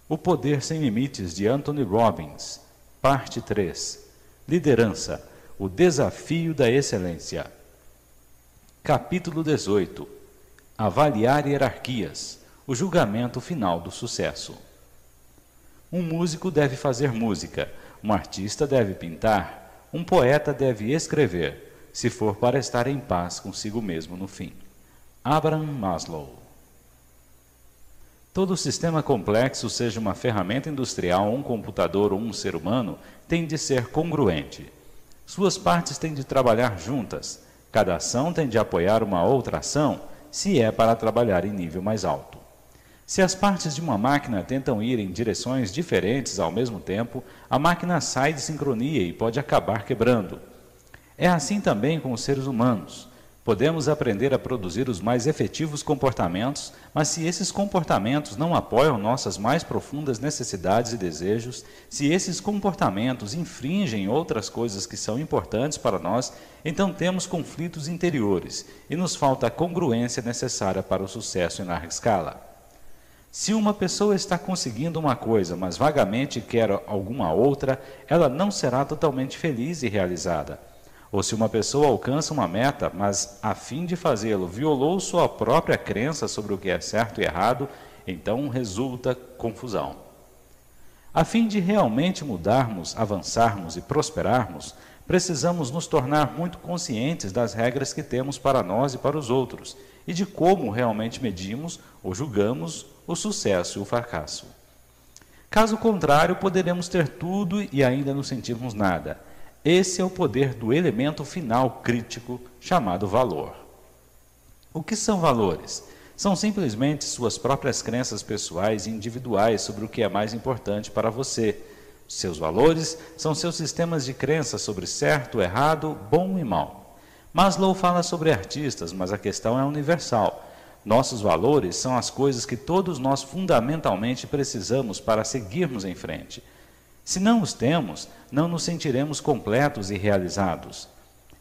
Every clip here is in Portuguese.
O Poder Sem Limites, de Anthony Robbins. Parte 3. Liderança. O desafio da excelência. Capítulo 18. Avaliar hierarquias. O julgamento final do sucesso. Um músico deve fazer música. Um artista deve pintar. Um poeta deve escrever, se for para estar em paz consigo mesmo no fim. Abraham Maslow. Todo sistema complexo, seja uma ferramenta industrial, um computador ou um ser humano, tem de ser congruente. Suas partes têm de trabalhar juntas. Cada ação tem de apoiar uma outra ação, se é para trabalhar em nível mais alto. Se as partes de uma máquina tentam ir em direções diferentes ao mesmo tempo, a máquina sai de sincronia e pode acabar quebrando. É assim também com os seres humanos. Podemos aprender a produzir os mais efetivos comportamentos, mas se esses comportamentos não apoiam nossas mais profundas necessidades e desejos, se esses comportamentos infringem outras coisas que são importantes para nós, então temos conflitos interiores e nos falta a congruência necessária para o sucesso em larga escala. Se uma pessoa está conseguindo uma coisa, mas vagamente quer alguma outra, ela não será totalmente feliz e realizada. Ou se uma pessoa alcança uma meta, mas, a fim de fazê-lo, violou sua própria crença sobre o que é certo e errado, então resulta confusão. A fim de realmente mudarmos, avançarmos e prosperarmos, precisamos nos tornar muito conscientes das regras que temos para nós e para os outros, e de como realmente medimos ou julgamos o sucesso e o fracasso. Caso contrário, poderemos ter tudo e ainda não sentirmos nada. Esse é o poder do elemento final crítico, chamado valor. O que são valores? São simplesmente suas próprias crenças pessoais e individuais sobre o que é mais importante para você. Seus valores são seus sistemas de crença sobre certo, errado, bom e mal. Maslow fala sobre artistas, mas a questão é universal. Nossos valores são as coisas que todos nós fundamentalmente precisamos para seguirmos em frente. Se não os temos, não nos sentiremos completos e realizados.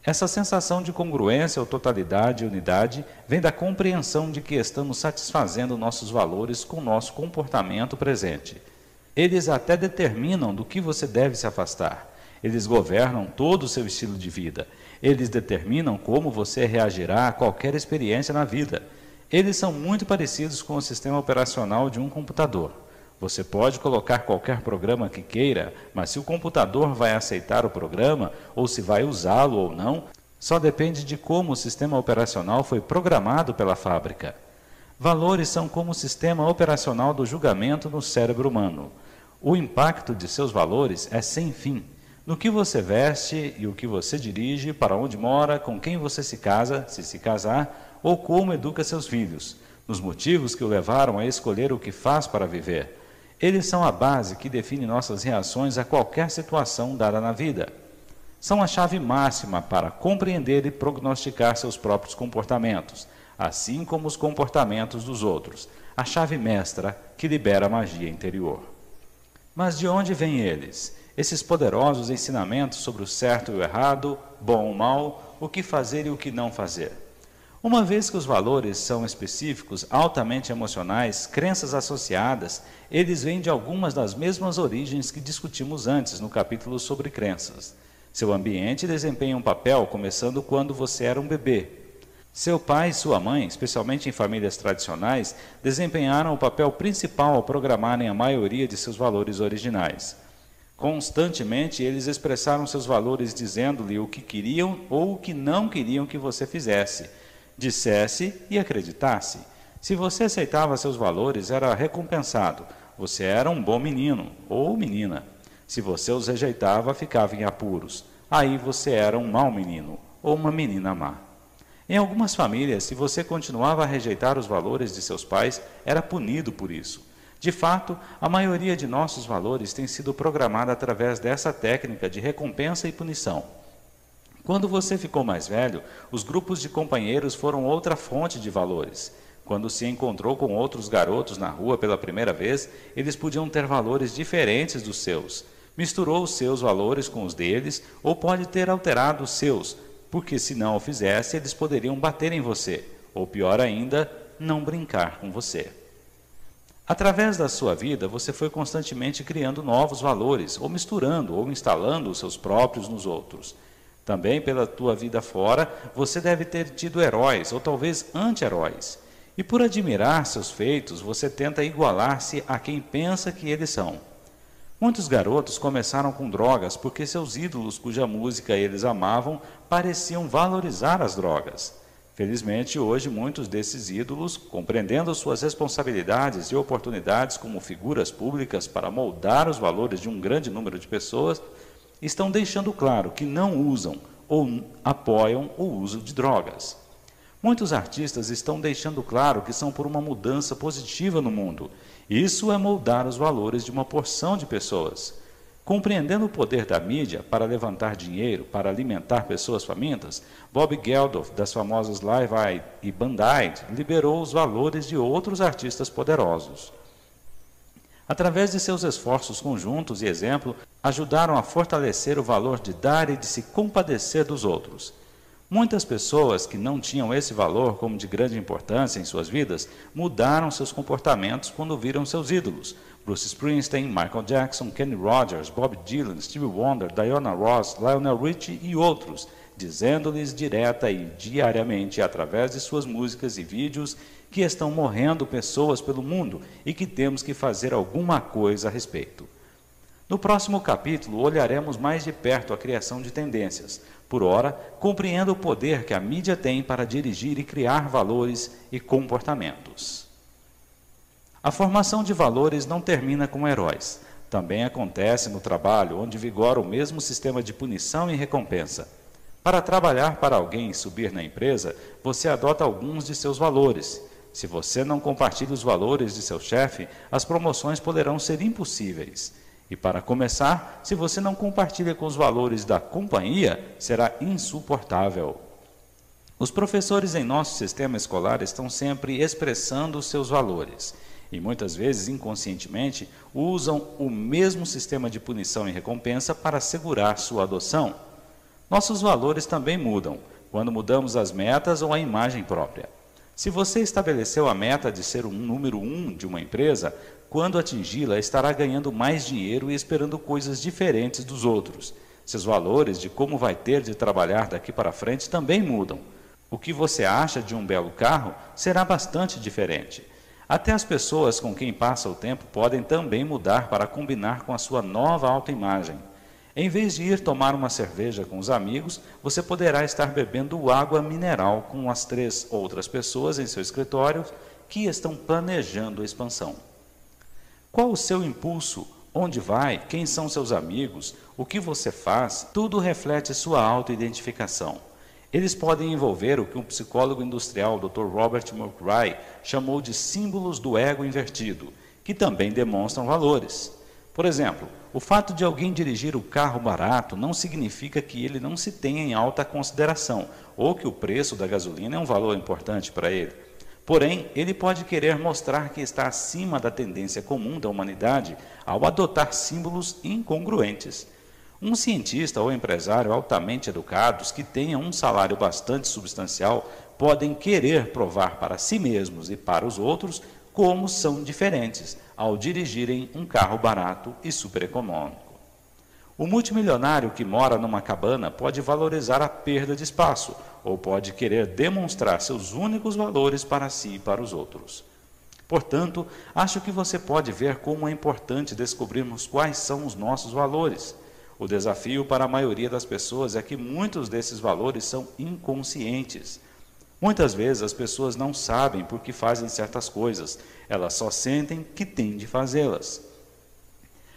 Essa sensação de congruência ou totalidade e unidade vem da compreensão de que estamos satisfazendo nossos valores com nosso comportamento presente. Eles até determinam do que você deve se afastar. Eles governam todo o seu estilo de vida. Eles determinam como você reagirá a qualquer experiência na vida. Eles são muito parecidos com o sistema operacional de um computador. Você pode colocar qualquer programa que queira, mas se o computador vai aceitar o programa, ou se vai usá-lo ou não, só depende de como o sistema operacional foi programado pela fábrica. Valores são como o sistema operacional do julgamento no cérebro humano. O impacto de seus valores é sem fim. No que você veste e o que você dirige, para onde mora, com quem você se casa, se se casar, ou como educa seus filhos, nos motivos que o levaram a escolher o que faz para viver. Eles são a base que define nossas reações a qualquer situação dada na vida. São a chave máxima para compreender e prognosticar seus próprios comportamentos, assim como os comportamentos dos outros, a chave mestra que libera a magia interior. Mas de onde vêm eles? Esses poderosos ensinamentos sobre o certo e o errado, bom ou mal, o que fazer e o que não fazer. Uma vez que os valores são específicos, altamente emocionais, crenças associadas, eles vêm de algumas das mesmas origens que discutimos antes no capítulo sobre crenças. Seu ambiente desempenha um papel começando quando você era um bebê. Seu pai e sua mãe, especialmente em famílias tradicionais, desempenharam o papel principal ao programarem a maioria de seus valores originais. Constantemente, eles expressaram seus valores dizendo-lhe o que queriam ou o que não queriam que você fizesse, dissesse e acreditasse. Se você aceitava seus valores, era recompensado. Você era um bom menino ou menina. Se você os rejeitava, ficava em apuros. Aí você era um mau menino ou uma menina má. Em algumas famílias, se você continuava a rejeitar os valores de seus pais, era punido por isso. De fato, a maioria de nossos valores tem sido programada através dessa técnica de recompensa e punição. Quando você ficou mais velho, os grupos de companheiros foram outra fonte de valores. Quando se encontrou com outros garotos na rua pela primeira vez, eles podiam ter valores diferentes dos seus. Misturou os seus valores com os deles, ou pode ter alterado os seus, porque se não o fizesse, eles poderiam bater em você, ou pior ainda, não brincar com você. Através da sua vida, você foi constantemente criando novos valores, ou misturando ou instalando os seus próprios nos outros. Também pela tua vida fora, você deve ter tido heróis, ou talvez anti-heróis. E por admirar seus feitos, você tenta igualar-se a quem pensa que eles são. Muitos garotos começaram com drogas porque seus ídolos, cuja música eles amavam, pareciam valorizar as drogas. Felizmente, hoje, muitos desses ídolos, compreendendo suas responsabilidades e oportunidades como figuras públicas para moldar os valores de um grande número de pessoas, estão deixando claro que não usam ou apoiam o uso de drogas. Muitos artistas estão deixando claro que são por uma mudança positiva no mundo. Isso é moldar os valores de uma porção de pessoas. Compreendendo o poder da mídia para levantar dinheiro, para alimentar pessoas famintas, Bob Geldof, das famosas Live Aid e Band Aid, liberou os valores de outros artistas poderosos. Através de seus esforços conjuntos e exemplo, ajudaram a fortalecer o valor de dar e de se compadecer dos outros. Muitas pessoas que não tinham esse valor como de grande importância em suas vidas, mudaram seus comportamentos quando viram seus ídolos. Bruce Springsteen, Michael Jackson, Kenny Rogers, Bob Dylan, Stevie Wonder, Diana Ross, Lionel Richie e outros, dizendo-lhes direta e diariamente, através de suas músicas e vídeos, que estão morrendo pessoas pelo mundo e que temos que fazer alguma coisa a respeito. No próximo capítulo, olharemos mais de perto a criação de tendências. Por ora, compreenda o poder que a mídia tem para dirigir e criar valores e comportamentos. A formação de valores não termina com heróis. Também acontece no trabalho, onde vigora o mesmo sistema de punição e recompensa. Para trabalhar para alguém e subir na empresa, você adota alguns de seus valores. Se você não compartilha os valores de seu chefe, as promoções poderão ser impossíveis. E para começar, se você não compartilha com os valores da companhia, será insuportável. Os professores em nosso sistema escolar estão sempre expressando os seus valores. E muitas vezes, inconscientemente, usam o mesmo sistema de punição e recompensa para assegurar sua adoção. Nossos valores também mudam, quando mudamos as metas ou a imagem própria. Se você estabeleceu a meta de ser o número 1 de uma empresa, quando atingi-la, estará ganhando mais dinheiro e esperando coisas diferentes dos outros. Seus valores de como vai ter de trabalhar daqui para frente também mudam. O que você acha de um belo carro será bastante diferente. Até as pessoas com quem passa o tempo podem também mudar para combinar com a sua nova autoimagem. Em vez de ir tomar uma cerveja com os amigos, você poderá estar bebendo água mineral com as 3 outras pessoas em seu escritório que estão planejando a expansão. Qual o seu impulso? Onde vai? Quem são seus amigos? O que você faz? Tudo reflete sua autoidentificação. Eles podem envolver o que um psicólogo industrial, Dr. Robert McRae, chamou de símbolos do ego invertido, que também demonstram valores. Por exemplo, o fato de alguém dirigir o carro barato não significa que ele não se tenha em alta consideração, ou que o preço da gasolina é um valor importante para ele. Porém, ele pode querer mostrar que está acima da tendência comum da humanidade ao adotar símbolos incongruentes. Um cientista ou empresário altamente educados que tenham um salário bastante substancial podem querer provar para si mesmos e para os outros como são diferentes ao dirigirem um carro barato e super econômico. O multimilionário que mora numa cabana pode valorizar a perda de espaço ou pode querer demonstrar seus únicos valores para si e para os outros. Portanto, acho que você pode ver como é importante descobrirmos quais são os nossos valores. O desafio para a maioria das pessoas é que muitos desses valores são inconscientes. Muitas vezes as pessoas não sabem por que fazem certas coisas, elas só sentem que têm de fazê-las.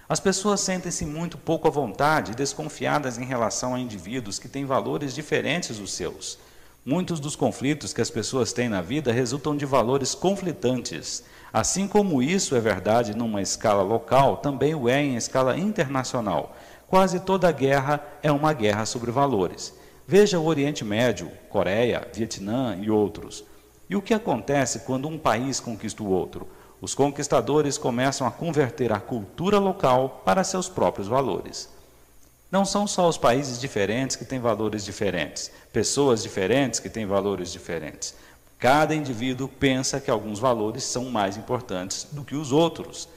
As pessoas sentem-se muito pouco à vontade e desconfiadas em relação a indivíduos que têm valores diferentes dos seus. Muitos dos conflitos que as pessoas têm na vida resultam de valores conflitantes. Assim como isso é verdade numa escala local, também o é em escala internacional. Quase toda guerra é uma guerra sobre valores. Veja o Oriente Médio, Coreia, Vietnã e outros. E o que acontece quando um país conquista o outro? Os conquistadores começam a converter a cultura local para seus próprios valores. Não são só os países diferentes que têm valores diferentes, pessoas diferentes que têm valores diferentes. Cada indivíduo pensa que alguns valores são mais importantes do que os outros.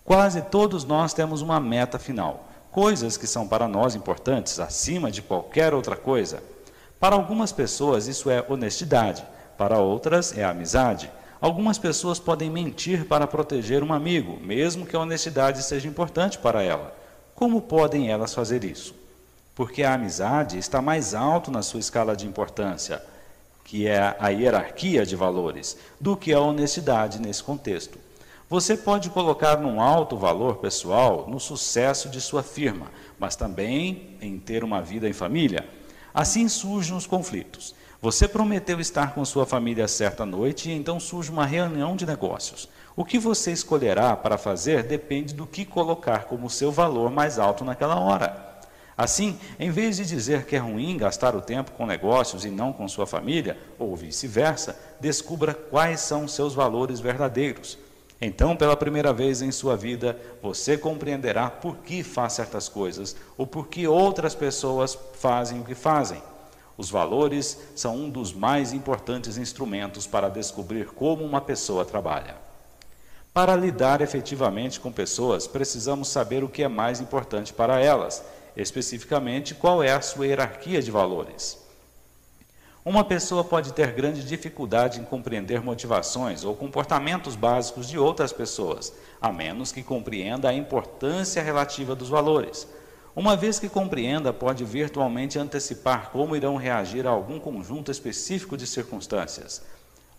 Quase todos nós temos uma meta final, coisas que são para nós importantes acima de qualquer outra coisa. Para algumas pessoas isso é honestidade, para outras é amizade. Algumas pessoas podem mentir para proteger um amigo, mesmo que a honestidade seja importante para ela. Como podem elas fazer isso? Porque a amizade está mais alto na sua escala de importância, que é a hierarquia de valores, do que a honestidade nesse contexto. Você pode colocar num alto valor pessoal no sucesso de sua firma, mas também em ter uma vida em família. Assim surgem os conflitos. Você prometeu estar com sua família certa noite e então surge uma reunião de negócios. O que você escolherá para fazer depende do que colocar como seu valor mais alto naquela hora. Assim, em vez de dizer que é ruim gastar o tempo com negócios e não com sua família, ou vice-versa, descubra quais são seus valores verdadeiros. Então, pela primeira vez em sua vida, você compreenderá por que faz certas coisas ou por que outras pessoas fazem o que fazem. Os valores são um dos mais importantes instrumentos para descobrir como uma pessoa trabalha. Para lidar efetivamente com pessoas, precisamos saber o que é mais importante para elas, especificamente qual é a sua hierarquia de valores. Uma pessoa pode ter grande dificuldade em compreender motivações ou comportamentos básicos de outras pessoas, a menos que compreenda a importância relativa dos valores. Uma vez que compreenda, pode virtualmente antecipar como irão reagir a algum conjunto específico de circunstâncias.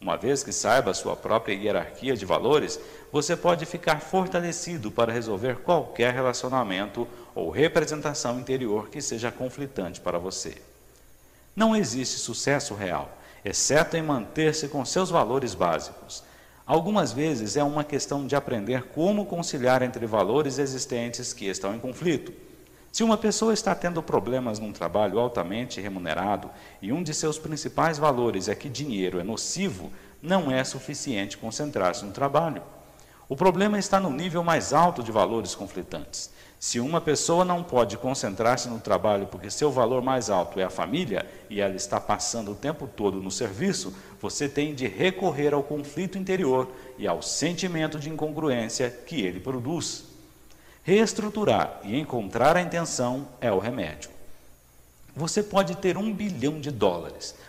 Uma vez que saiba a sua própria hierarquia de valores, você pode ficar fortalecido para resolver qualquer relacionamento ou representação interior que seja conflitante para você. Não existe sucesso real, exceto em manter-se com seus valores básicos. Algumas vezes é uma questão de aprender como conciliar entre valores existentes que estão em conflito. Se uma pessoa está tendo problemas num trabalho altamente remunerado e um de seus principais valores é que dinheiro é nocivo, não é suficiente concentrar-se no trabalho. O problema está no nível mais alto de valores conflitantes. Se uma pessoa não pode concentrar-se no trabalho porque seu valor mais alto é a família e ela está passando o tempo todo no serviço, você tem de recorrer ao conflito interior e ao sentimento de incongruência que ele produz. Reestruturar e encontrar a intenção é o remédio. Você pode ter $1 bilhão,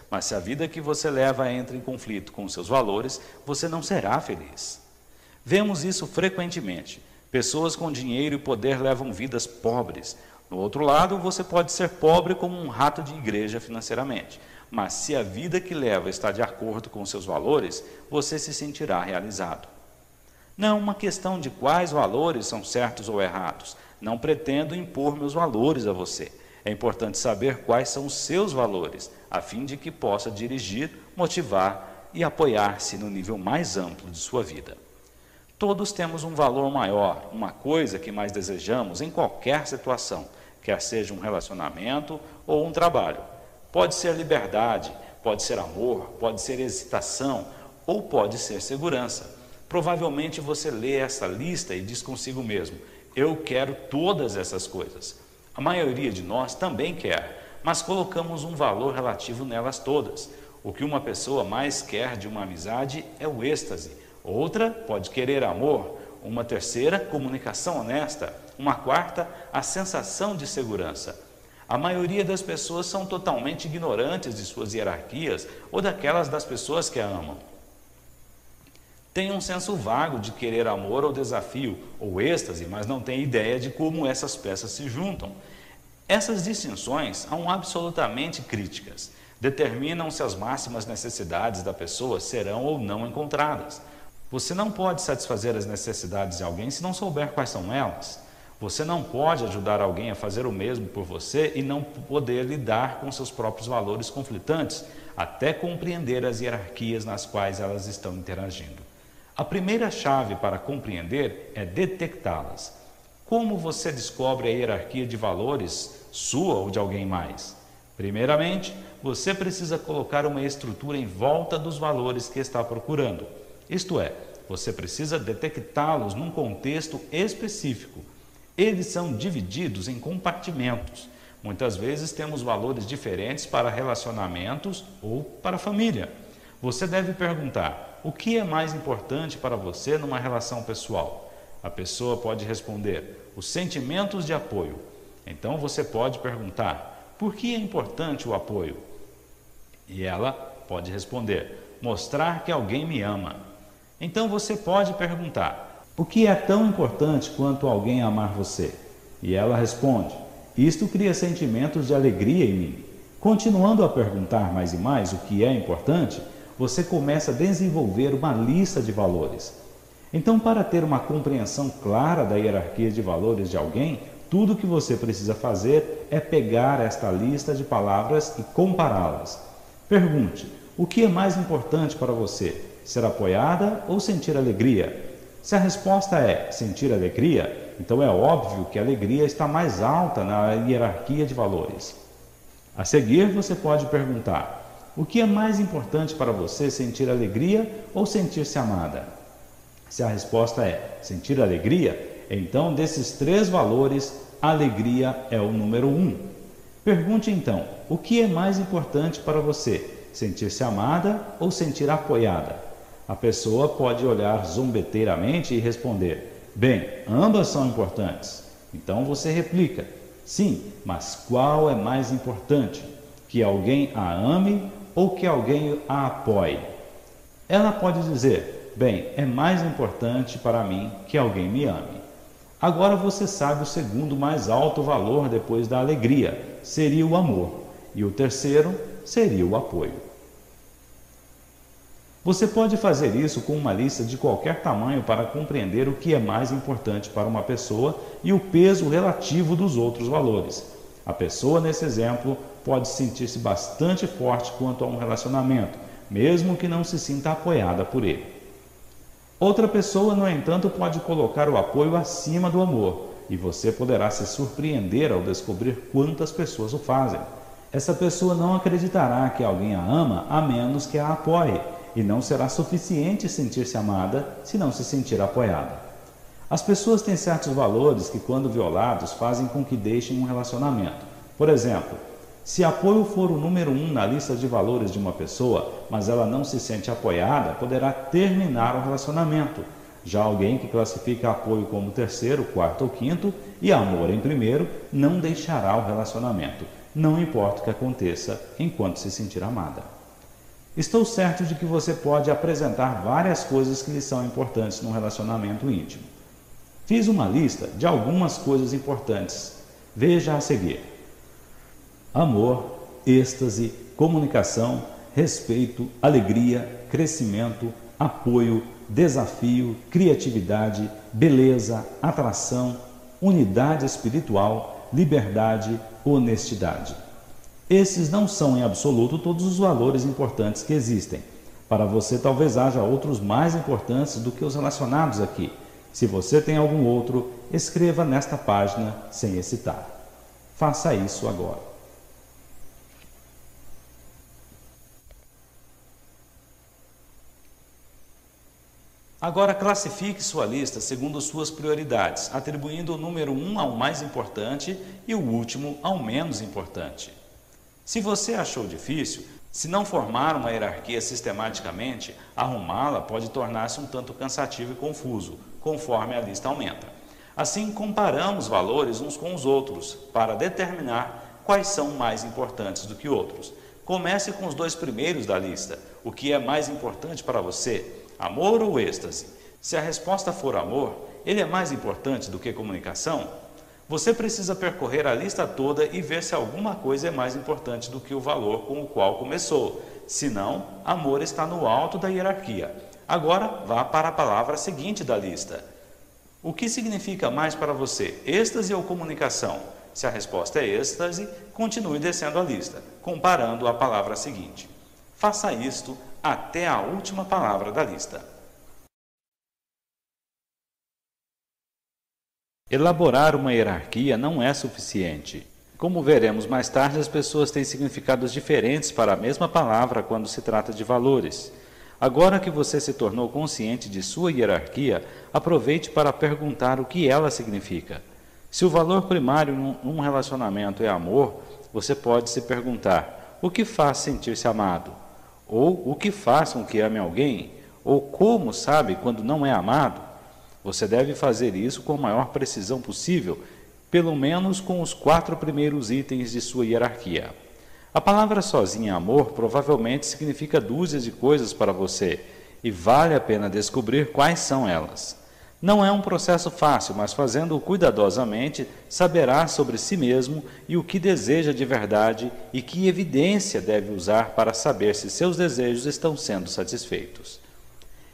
mas se a vida que você leva entra em conflito com seus valores, você não será feliz. Vemos isso frequentemente. Pessoas com dinheiro e poder levam vidas pobres. No outro lado, você pode ser pobre como um rato de igreja financeiramente, mas se a vida que leva está de acordo com seus valores, você se sentirá realizado. Não é uma questão de quais valores são certos ou errados. Não pretendo impor meus valores a você. É importante saber quais são os seus valores, a fim de que possa dirigir, motivar e apoiar-se no nível mais amplo de sua vida. Todos temos um valor maior, uma coisa que mais desejamos em qualquer situação, quer seja um relacionamento ou um trabalho. Pode ser liberdade, pode ser amor, pode ser excitação ou pode ser segurança. Provavelmente você lê essa lista e diz consigo mesmo, eu quero todas essas coisas. A maioria de nós também quer, mas colocamos um valor relativo nelas todas. O que uma pessoa mais quer de uma amizade é o êxtase. Outra pode querer amor, uma terceira, comunicação honesta, uma quarta, a sensação de segurança. A maioria das pessoas são totalmente ignorantes de suas hierarquias ou daquelas das pessoas que a amam. Tem um senso vago de querer amor ou desafio, ou êxtase, mas não tem ideia de como essas peças se juntam. Essas distinções são absolutamente críticas. Determinam se as máximas necessidades da pessoa serão ou não encontradas. Você não pode satisfazer as necessidades de alguém se não souber quais são elas. Você não pode ajudar alguém a fazer o mesmo por você e não poder lidar com seus próprios valores conflitantes, até compreender as hierarquias nas quais elas estão interagindo. A primeira chave para compreender é detectá-las. Como você descobre a hierarquia de valores sua ou de alguém mais? Primeiramente, você precisa colocar uma estrutura em volta dos valores que está procurando. Isto é, você precisa detectá-los num contexto específico. Eles são divididos em compartimentos. Muitas vezes temos valores diferentes para relacionamentos ou para a família. Você deve perguntar: o que é mais importante para você numa relação pessoal? A pessoa pode responder: os sentimentos de apoio. Então você pode perguntar: por que é importante o apoio? E ela pode responder: mostrar que alguém me ama. Então você pode perguntar: o que é tão importante quanto alguém amar você? E ela responde: isto cria sentimentos de alegria em mim. Continuando a perguntar mais e mais o que é importante, você começa a desenvolver uma lista de valores. Então, para ter uma compreensão clara da hierarquia de valores de alguém, tudo o que você precisa fazer é pegar esta lista de palavras e compará-las. Pergunte: o que é mais importante para você? Ser apoiada ou sentir alegria? Se a resposta é sentir alegria, então é óbvio que a alegria está mais alta na hierarquia de valores. A seguir, você pode perguntar: o que é mais importante para você, sentir alegria ou sentir-se amada? Se a resposta é sentir alegria, então desses três valores, a alegria é o número 1. Pergunte então: o que é mais importante para você, sentir-se amada ou sentir apoiada? A pessoa pode olhar zombeteiramente e responder: bem, ambas são importantes. Então você replica: sim, mas qual é mais importante? Que alguém a ame ou que alguém a apoie? Ela pode dizer: bem, é mais importante para mim que alguém me ame. Agora você sabe o segundo mais alto valor depois da alegria, seria o amor, e o terceiro seria o apoio. Você pode fazer isso com uma lista de qualquer tamanho para compreender o que é mais importante para uma pessoa e o peso relativo dos outros valores. A pessoa, nesse exemplo, pode sentir-se bastante forte quanto a um relacionamento, mesmo que não se sinta apoiada por ele. Outra pessoa, no entanto, pode colocar o apoio acima do amor, e você poderá se surpreender ao descobrir quantas pessoas o fazem. Essa pessoa não acreditará que alguém a ama a menos que a apoie, e não será suficiente sentir-se amada se não se sentir apoiada. As pessoas têm certos valores que, quando violados, fazem com que deixem um relacionamento. Por exemplo, se apoio for o número 1 na lista de valores de uma pessoa, mas ela não se sente apoiada, poderá terminar o relacionamento. Já alguém que classifica apoio como terceiro, quarto ou quinto e amor em primeiro, não deixará o relacionamento, não importa o que aconteça enquanto se sentir amada. Estou certo de que você pode apresentar várias coisas que lhe são importantes num relacionamento íntimo. Fiz uma lista de algumas coisas importantes. Veja a seguir: amor, êxtase, comunicação, respeito, alegria, crescimento, apoio, desafio, criatividade, beleza, atração, unidade espiritual, liberdade, honestidade. Esses não são em absoluto todos os valores importantes que existem. Para você talvez haja outros mais importantes do que os relacionados aqui. Se você tem algum outro, escreva nesta página sem hesitar. Faça isso agora. Agora classifique sua lista segundo suas prioridades, atribuindo o número 1 ao mais importante e o último ao menos importante. Se você achou difícil, se não formar uma hierarquia sistematicamente, arrumá-la pode tornar-se um tanto cansativo e confuso, conforme a lista aumenta. Assim, comparamos valores uns com os outros, para determinar quais são mais importantes do que outros. Comece com os dois primeiros da lista. O que é mais importante para você? Amor ou êxtase? Se a resposta for amor, ele é mais importante do que comunicação? Você precisa percorrer a lista toda e ver se alguma coisa é mais importante do que o valor com o qual começou. Se não, amor está no alto da hierarquia. Agora, vá para a palavra seguinte da lista. O que significa mais para você, êxtase ou comunicação? Se a resposta é êxtase, continue descendo a lista, comparando a palavra seguinte. Faça isto até a última palavra da lista. Elaborar uma hierarquia não é suficiente. Como veremos mais tarde, as pessoas têm significados diferentes para a mesma palavra quando se trata de valores. Agora que você se tornou consciente de sua hierarquia, aproveite para perguntar o que ela significa. Se o valor primário num relacionamento é amor, você pode se perguntar: o que faz sentir-se amado? Ou o que faz com que ame alguém? Ou como sabe quando não é amado? Você deve fazer isso com a maior precisão possível, pelo menos com os 4 primeiros itens de sua hierarquia. A palavra sozinha amor provavelmente significa dúzias de coisas para você, e vale a pena descobrir quais são elas. Não é um processo fácil, mas fazendo-o cuidadosamente, saberá sobre si mesmo e o que deseja de verdade e que evidência deve usar para saber se seus desejos estão sendo satisfeitos.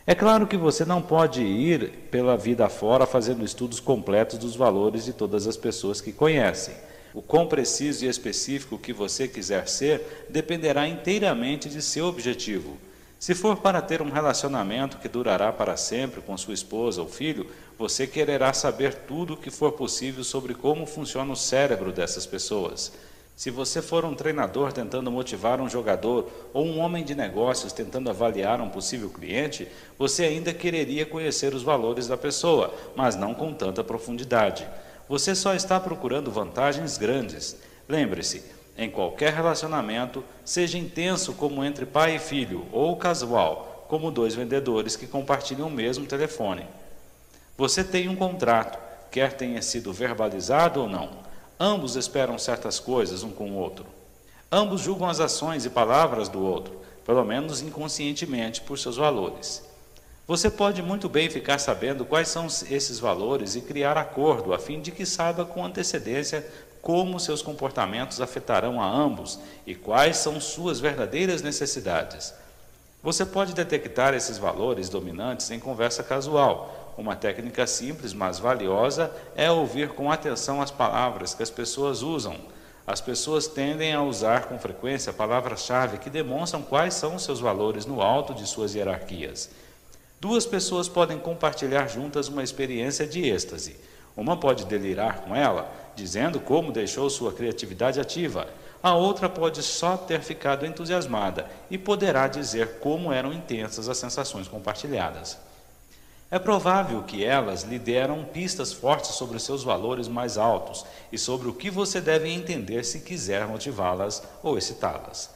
É claro que você não pode ir pela vida afora fazendo estudos completos dos valores de todas as pessoas que conhecem. O quão preciso e específico que você quiser ser dependerá inteiramente de seu objetivo. Se for para ter um relacionamento que durará para sempre com sua esposa ou filho, você quererá saber tudo o que for possível sobre como funciona o cérebro dessas pessoas. Se você for um treinador tentando motivar um jogador ou um homem de negócios tentando avaliar um possível cliente, você ainda quereria conhecer os valores da pessoa, mas não com tanta profundidade. Você só está procurando vantagens grandes. Lembre-se, em qualquer relacionamento, seja intenso como entre pai e filho, ou casual, como 2 vendedores que compartilham o mesmo telefone. Você tem um contrato, quer tenha sido verbalizado ou não. Ambos esperam certas coisas um com o outro. Ambos julgam as ações e palavras do outro, pelo menos inconscientemente, por seus valores. Você pode muito bem ficar sabendo quais são esses valores e criar acordo, a fim de que saiba com antecedência como seus comportamentos afetarão a ambos e quais são suas verdadeiras necessidades. Você pode detectar esses valores dominantes em conversa casual. Uma técnica simples, mas valiosa, é ouvir com atenção as palavras que as pessoas usam. As pessoas tendem a usar com frequência palavras-chave que demonstram quais são seus valores no alto de suas hierarquias. 2 pessoas podem compartilhar juntas uma experiência de êxtase. Uma pode delirar com ela, dizendo como deixou sua criatividade ativa. A outra pode só ter ficado entusiasmada e poderá dizer como eram intensas as sensações compartilhadas. É provável que elas lhe deram pistas fortes sobre seus valores mais altos e sobre o que você deve entender se quiser motivá-las ou excitá-las.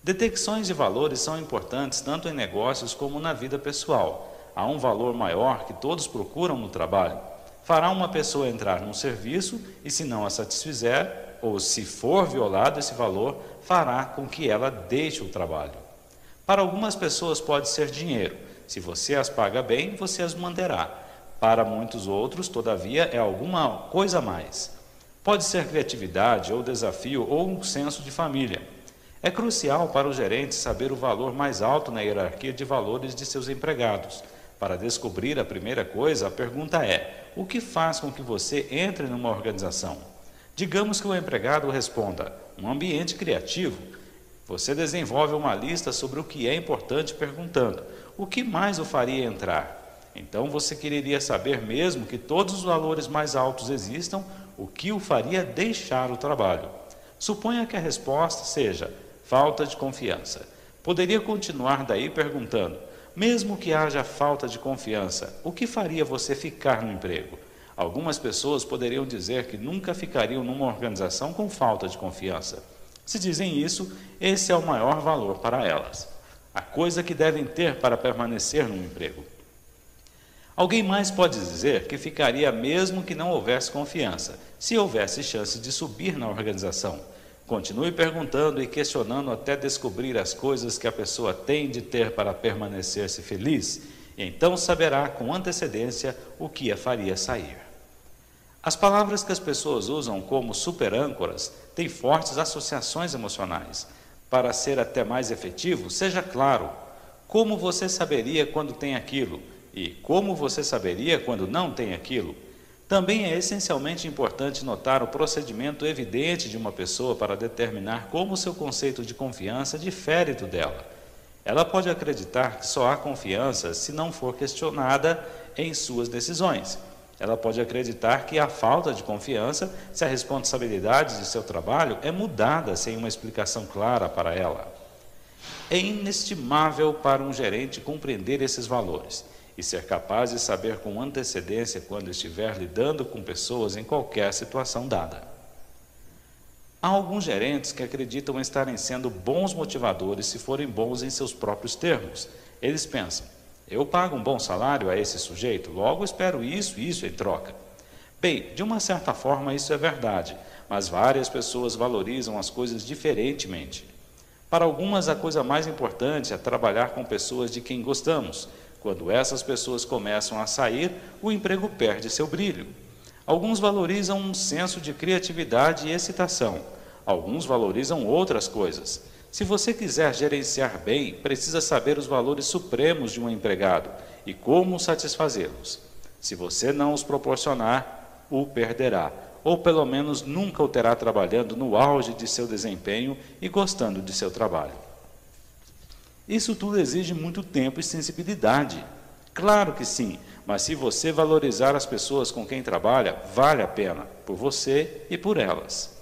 Detecções de valores são importantes tanto em negócios como na vida pessoal. Há um valor maior que todos procuram no trabalho. Fará uma pessoa entrar num serviço e, se não a satisfizer, ou se for violado esse valor, fará com que ela deixe o trabalho. Para algumas pessoas pode ser dinheiro. Se você as paga bem, você as manterá. Para muitos outros, todavia, é alguma coisa a mais. Pode ser criatividade, ou desafio, ou um senso de família. É crucial para o gerente saber o valor mais alto na hierarquia de valores de seus empregados. Para descobrir a primeira coisa, a pergunta é: o que faz com que você entre numa organização? Digamos que o empregado responda: um ambiente criativo. Você desenvolve uma lista sobre o que é importante perguntando: o que mais o faria entrar? Então você quereria saber mesmo que todos os valores mais altos existam, o que o faria deixar o trabalho. Suponha que a resposta seja falta de confiança. Poderia continuar daí perguntando: mesmo que haja falta de confiança, o que faria você ficar no emprego? Algumas pessoas poderiam dizer que nunca ficariam numa organização com falta de confiança. Se dizem isso, esse é o maior valor para elas. A coisa que devem ter para permanecer no emprego. Alguém mais pode dizer que ficaria mesmo que não houvesse confiança, se houvesse chance de subir na organização. Continue perguntando e questionando até descobrir as coisas que a pessoa tem de ter para permanecer-se feliz, e então saberá com antecedência o que a faria sair. As palavras que as pessoas usam como superâncoras têm fortes associações emocionais. Para ser até mais efetivo, seja claro: como você saberia quando tem aquilo e como você saberia quando não tem aquilo. Também é essencialmente importante notar o procedimento evidente de uma pessoa para determinar como seu conceito de confiança difere do dela. Ela pode acreditar que só há confiança se não for questionada em suas decisões. Ela pode acreditar que há falta de confiança se a responsabilidade de seu trabalho é mudada sem uma explicação clara para ela. É inestimável para um gerente compreender esses valores e ser capaz de saber com antecedência quando estiver lidando com pessoas em qualquer situação dada. Há alguns gerentes que acreditam estarem sendo bons motivadores se forem bons em seus próprios termos. Eles pensam: eu pago um bom salário a esse sujeito, logo espero isso e isso em troca. Bem, de uma certa forma isso é verdade, mas várias pessoas valorizam as coisas diferentemente. Para algumas, a coisa mais importante é trabalhar com pessoas de quem gostamos. Quando essas pessoas começam a sair, o emprego perde seu brilho. Alguns valorizam um senso de criatividade e excitação. Alguns valorizam outras coisas. Se você quiser gerenciar bem, precisa saber os valores supremos de um empregado e como satisfazê-los. Se você não os proporcionar, o perderá, ou pelo menos nunca o terá trabalhando no auge de seu desempenho e gostando de seu trabalho. Isso tudo exige muito tempo e sensibilidade. Claro que sim, mas se você valorizar as pessoas com quem trabalha, vale a pena, por você e por elas.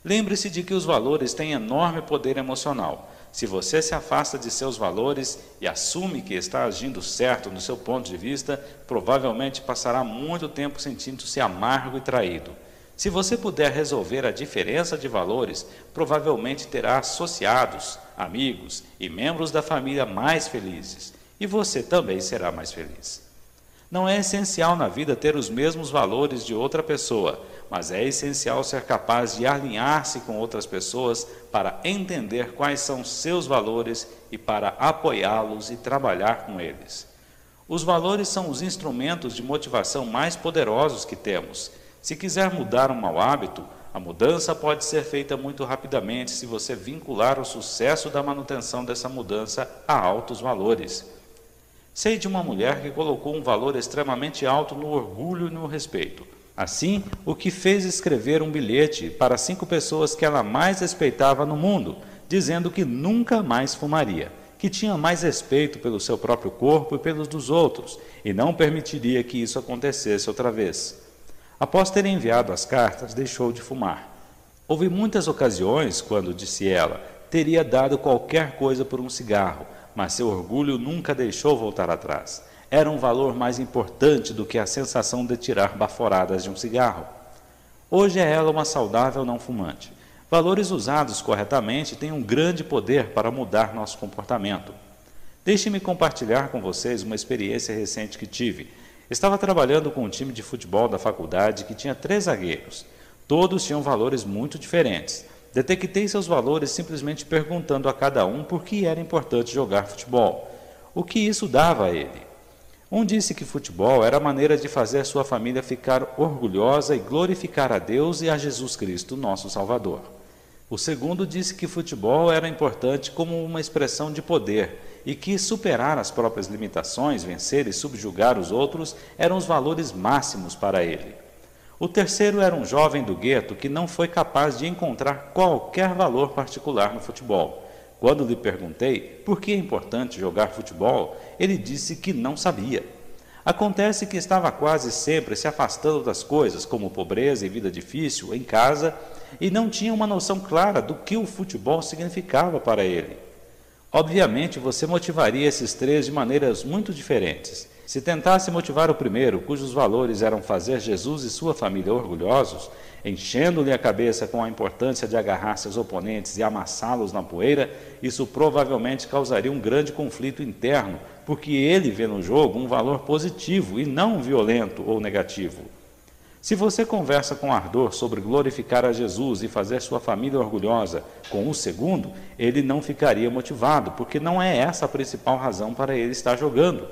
Lembre-se de que os valores têm enorme poder emocional. Se você se afasta de seus valores e assume que está agindo certo no seu ponto de vista, provavelmente passará muito tempo sentindo-se amargo e traído. Se você puder resolver a diferença de valores, provavelmente terá associados, amigos e membros da família mais felizes. E você também será mais feliz. Não é essencial na vida ter os mesmos valores de outra pessoa, mas é essencial ser capaz de alinhar-se com outras pessoas para entender quais são seus valores e para apoiá-los e trabalhar com eles. Os valores são os instrumentos de motivação mais poderosos que temos. Se quiser mudar um mau hábito, a mudança pode ser feita muito rapidamente se você vincular o sucesso da manutenção dessa mudança a altos valores. Sei de uma mulher que colocou um valor extremamente alto no orgulho e no respeito. Assim, o que fez escrever um bilhete para 5 pessoas que ela mais respeitava no mundo, dizendo que nunca mais fumaria, que tinha mais respeito pelo seu próprio corpo e pelos dos outros, e não permitiria que isso acontecesse outra vez. Após ter enviado as cartas, deixou de fumar. Houve muitas ocasiões, quando, disse ela, teria dado qualquer coisa por um cigarro, mas seu orgulho nunca deixou voltar atrás. Era um valor mais importante do que a sensação de tirar baforadas de um cigarro. Hoje é ela uma saudável não fumante. Valores usados corretamente têm um grande poder para mudar nosso comportamento. Deixe-me compartilhar com vocês uma experiência recente que tive. Estava trabalhando com um time de futebol da faculdade que tinha 3 zagueiros. Todos tinham valores muito diferentes. Detectei seus valores simplesmente perguntando a cada um por que era importante jogar futebol. O que isso dava a ele? Um disse que futebol era a maneira de fazer sua família ficar orgulhosa e glorificar a Deus e a Jesus Cristo, nosso Salvador. O segundo disse que futebol era importante como uma expressão de poder e que superar as próprias limitações, vencer e subjugar os outros eram os valores máximos para ele. O terceiro era um jovem do gueto que não foi capaz de encontrar qualquer valor particular no futebol. Quando lhe perguntei por que é importante jogar futebol, ele disse que não sabia. Acontece que estava quase sempre se afastando das coisas, como pobreza e vida difícil, em casa, e não tinha uma noção clara do que o futebol significava para ele. Obviamente, você motivaria esses 3 de maneiras muito diferentes. Se tentasse motivar o primeiro, cujos valores eram fazer Jesus e sua família orgulhosos, enchendo-lhe a cabeça com a importância de agarrar seus oponentes e amassá-los na poeira, isso provavelmente causaria um grande conflito interno, porque ele vê no jogo um valor positivo e não violento ou negativo. Se você conversa com ardor sobre glorificar a Jesus e fazer sua família orgulhosa com o segundo, ele não ficaria motivado, porque não é essa a principal razão para ele estar jogando.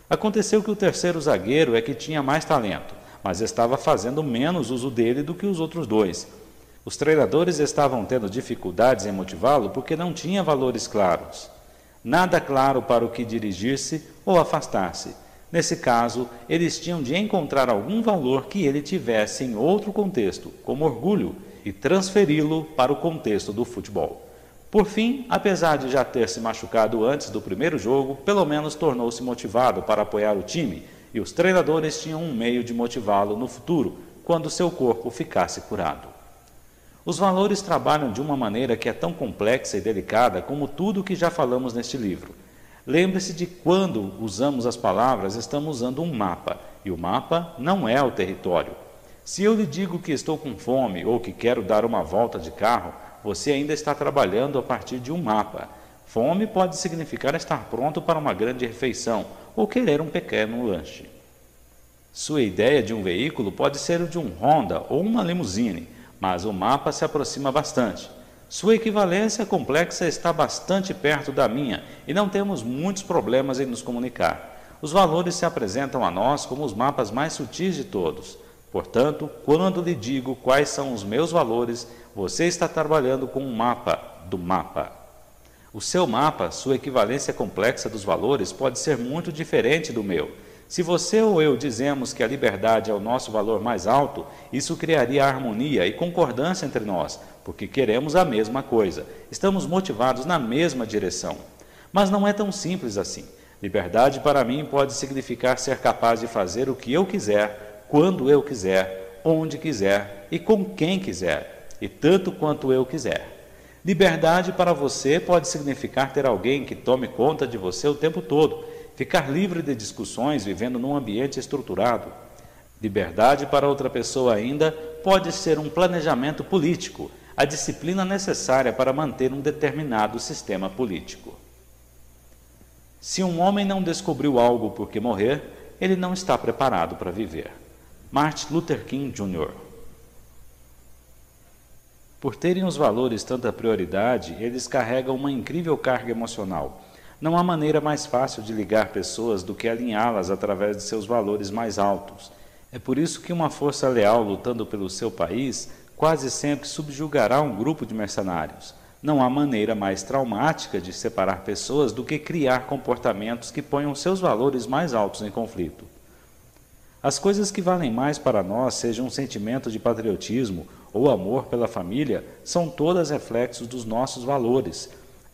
Aconteceu que o terceiro zagueiro é que tinha mais talento, mas estava fazendo menos uso dele do que os outros 2. Os treinadores estavam tendo dificuldades em motivá-lo porque não tinha valores claros. Nada claro para o que dirigir-se ou afastar-se. Nesse caso, eles tinham de encontrar algum valor que ele tivesse em outro contexto, como orgulho, e transferi-lo para o contexto do futebol. Por fim, apesar de já ter se machucado antes do primeiro jogo, pelo menos tornou-se motivado para apoiar o time, e os treinadores tinham um meio de motivá-lo no futuro, quando seu corpo ficasse curado. Os valores trabalham de uma maneira que é tão complexa e delicada como tudo o que já falamos neste livro. Lembre-se de quando usamos as palavras, estamos usando um mapa, e o mapa não é o território. Se eu lhe digo que estou com fome ou que quero dar uma volta de carro, você ainda está trabalhando a partir de um mapa. Fome pode significar estar pronto para uma grande refeição ou querer um pequeno lanche. Sua ideia de um veículo pode ser o de um Honda ou uma limusine, mas o mapa se aproxima bastante. Sua equivalência complexa está bastante perto da minha e não temos muitos problemas em nos comunicar. Os valores se apresentam a nós como os mapas mais sutis de todos. Portanto, quando lhe digo quais são os meus valores, você está trabalhando com um mapa do mapa. O seu mapa, sua equivalência complexa dos valores, pode ser muito diferente do meu. Se você ou eu dizemos que a liberdade é o nosso valor mais alto, isso criaria harmonia e concordância entre nós, porque queremos a mesma coisa, estamos motivados na mesma direção. Mas não é tão simples assim. Liberdade para mim pode significar ser capaz de fazer o que eu quiser, quando eu quiser, onde quiser e com quem quiser, e tanto quanto eu quiser. Liberdade para você pode significar ter alguém que tome conta de você o tempo todo, ficar livre de discussões vivendo num ambiente estruturado. Liberdade para outra pessoa ainda pode ser um planejamento político, a disciplina necessária para manter um determinado sistema político. Se um homem não descobriu algo por que morrer, ele não está preparado para viver. Martin Luther King Jr. Por terem os valores tanta prioridade, eles carregam uma incrível carga emocional. Não há maneira mais fácil de ligar pessoas do que alinhá-las através de seus valores mais altos. É por isso que uma força leal lutando pelo seu país quase sempre subjugará um grupo de mercenários. Não há maneira mais traumática de separar pessoas do que criar comportamentos que ponham seus valores mais altos em conflito. As coisas que valem mais para nós, seja um sentimento de patriotismo ou amor pela família, são todas reflexos dos nossos valores.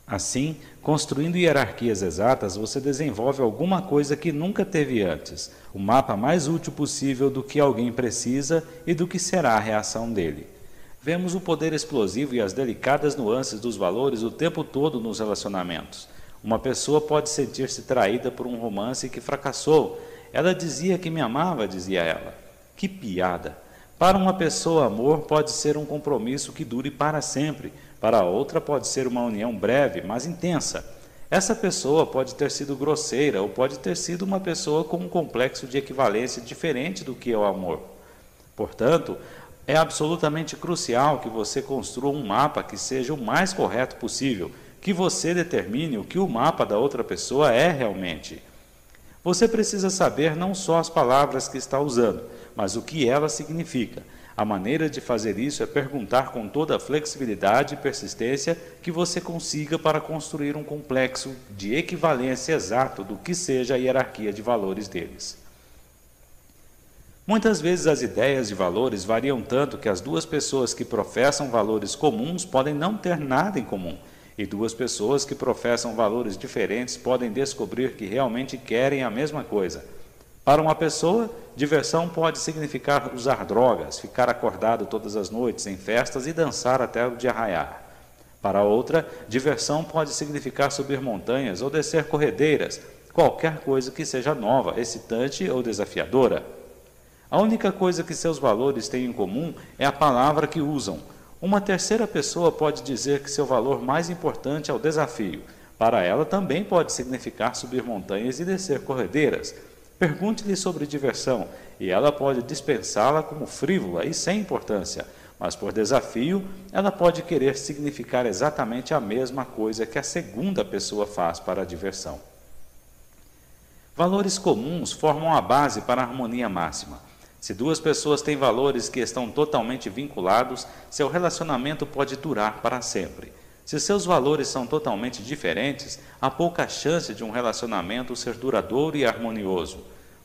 Assim, construindo hierarquias exatas, você desenvolve alguma coisa que nunca teve antes, o mapa mais útil possível do que alguém precisa e do que será a reação dele. Vemos o poder explosivo e as delicadas nuances dos valores o tempo todo nos relacionamentos. Uma pessoa pode sentir-se traída por um romance que fracassou. Ela dizia que me amava, dizia ela. Que piada! Para uma pessoa, amor pode ser um compromisso que dure para sempre. Para outra pode ser uma união breve, mas intensa. Essa pessoa pode ter sido grosseira ou pode ter sido uma pessoa com um complexo de equivalência diferente do que é o amor. Portanto, é absolutamente crucial que você construa um mapa que seja o mais correto possível, que você determine o que o mapa da outra pessoa é realmente. Você precisa saber não só as palavras que está usando, mas o que ela significa. A maneira de fazer isso é perguntar com toda a flexibilidade e persistência que você consiga para construir um complexo de equivalência exato do que seja a hierarquia de valores deles. Muitas vezes as ideias de valores variam tanto que as duas pessoas que professam valores comuns podem não ter nada em comum, e duas pessoas que professam valores diferentes podem descobrir que realmente querem a mesma coisa. Para uma pessoa, diversão pode significar usar drogas, ficar acordado todas as noites em festas e dançar até o dia raiar. Para outra, diversão pode significar subir montanhas ou descer corredeiras, qualquer coisa que seja nova, excitante ou desafiadora. A única coisa que seus valores têm em comum é a palavra que usam. Uma terceira pessoa pode dizer que seu valor mais importante é o desafio. Para ela também pode significar subir montanhas e descer corredeiras. Pergunte-lhe sobre diversão, e ela pode dispensá-la como frívola e sem importância, mas por desafio, ela pode querer significar exatamente a mesma coisa que a segunda pessoa faz para a diversão. Valores comuns formam a base para a harmonia máxima. Se duas pessoas têm valores que estão totalmente vinculados, seu relacionamento pode durar para sempre. Se seus valores são totalmente diferentes, há pouca chance de um relacionamento ser duradouro e harmonioso.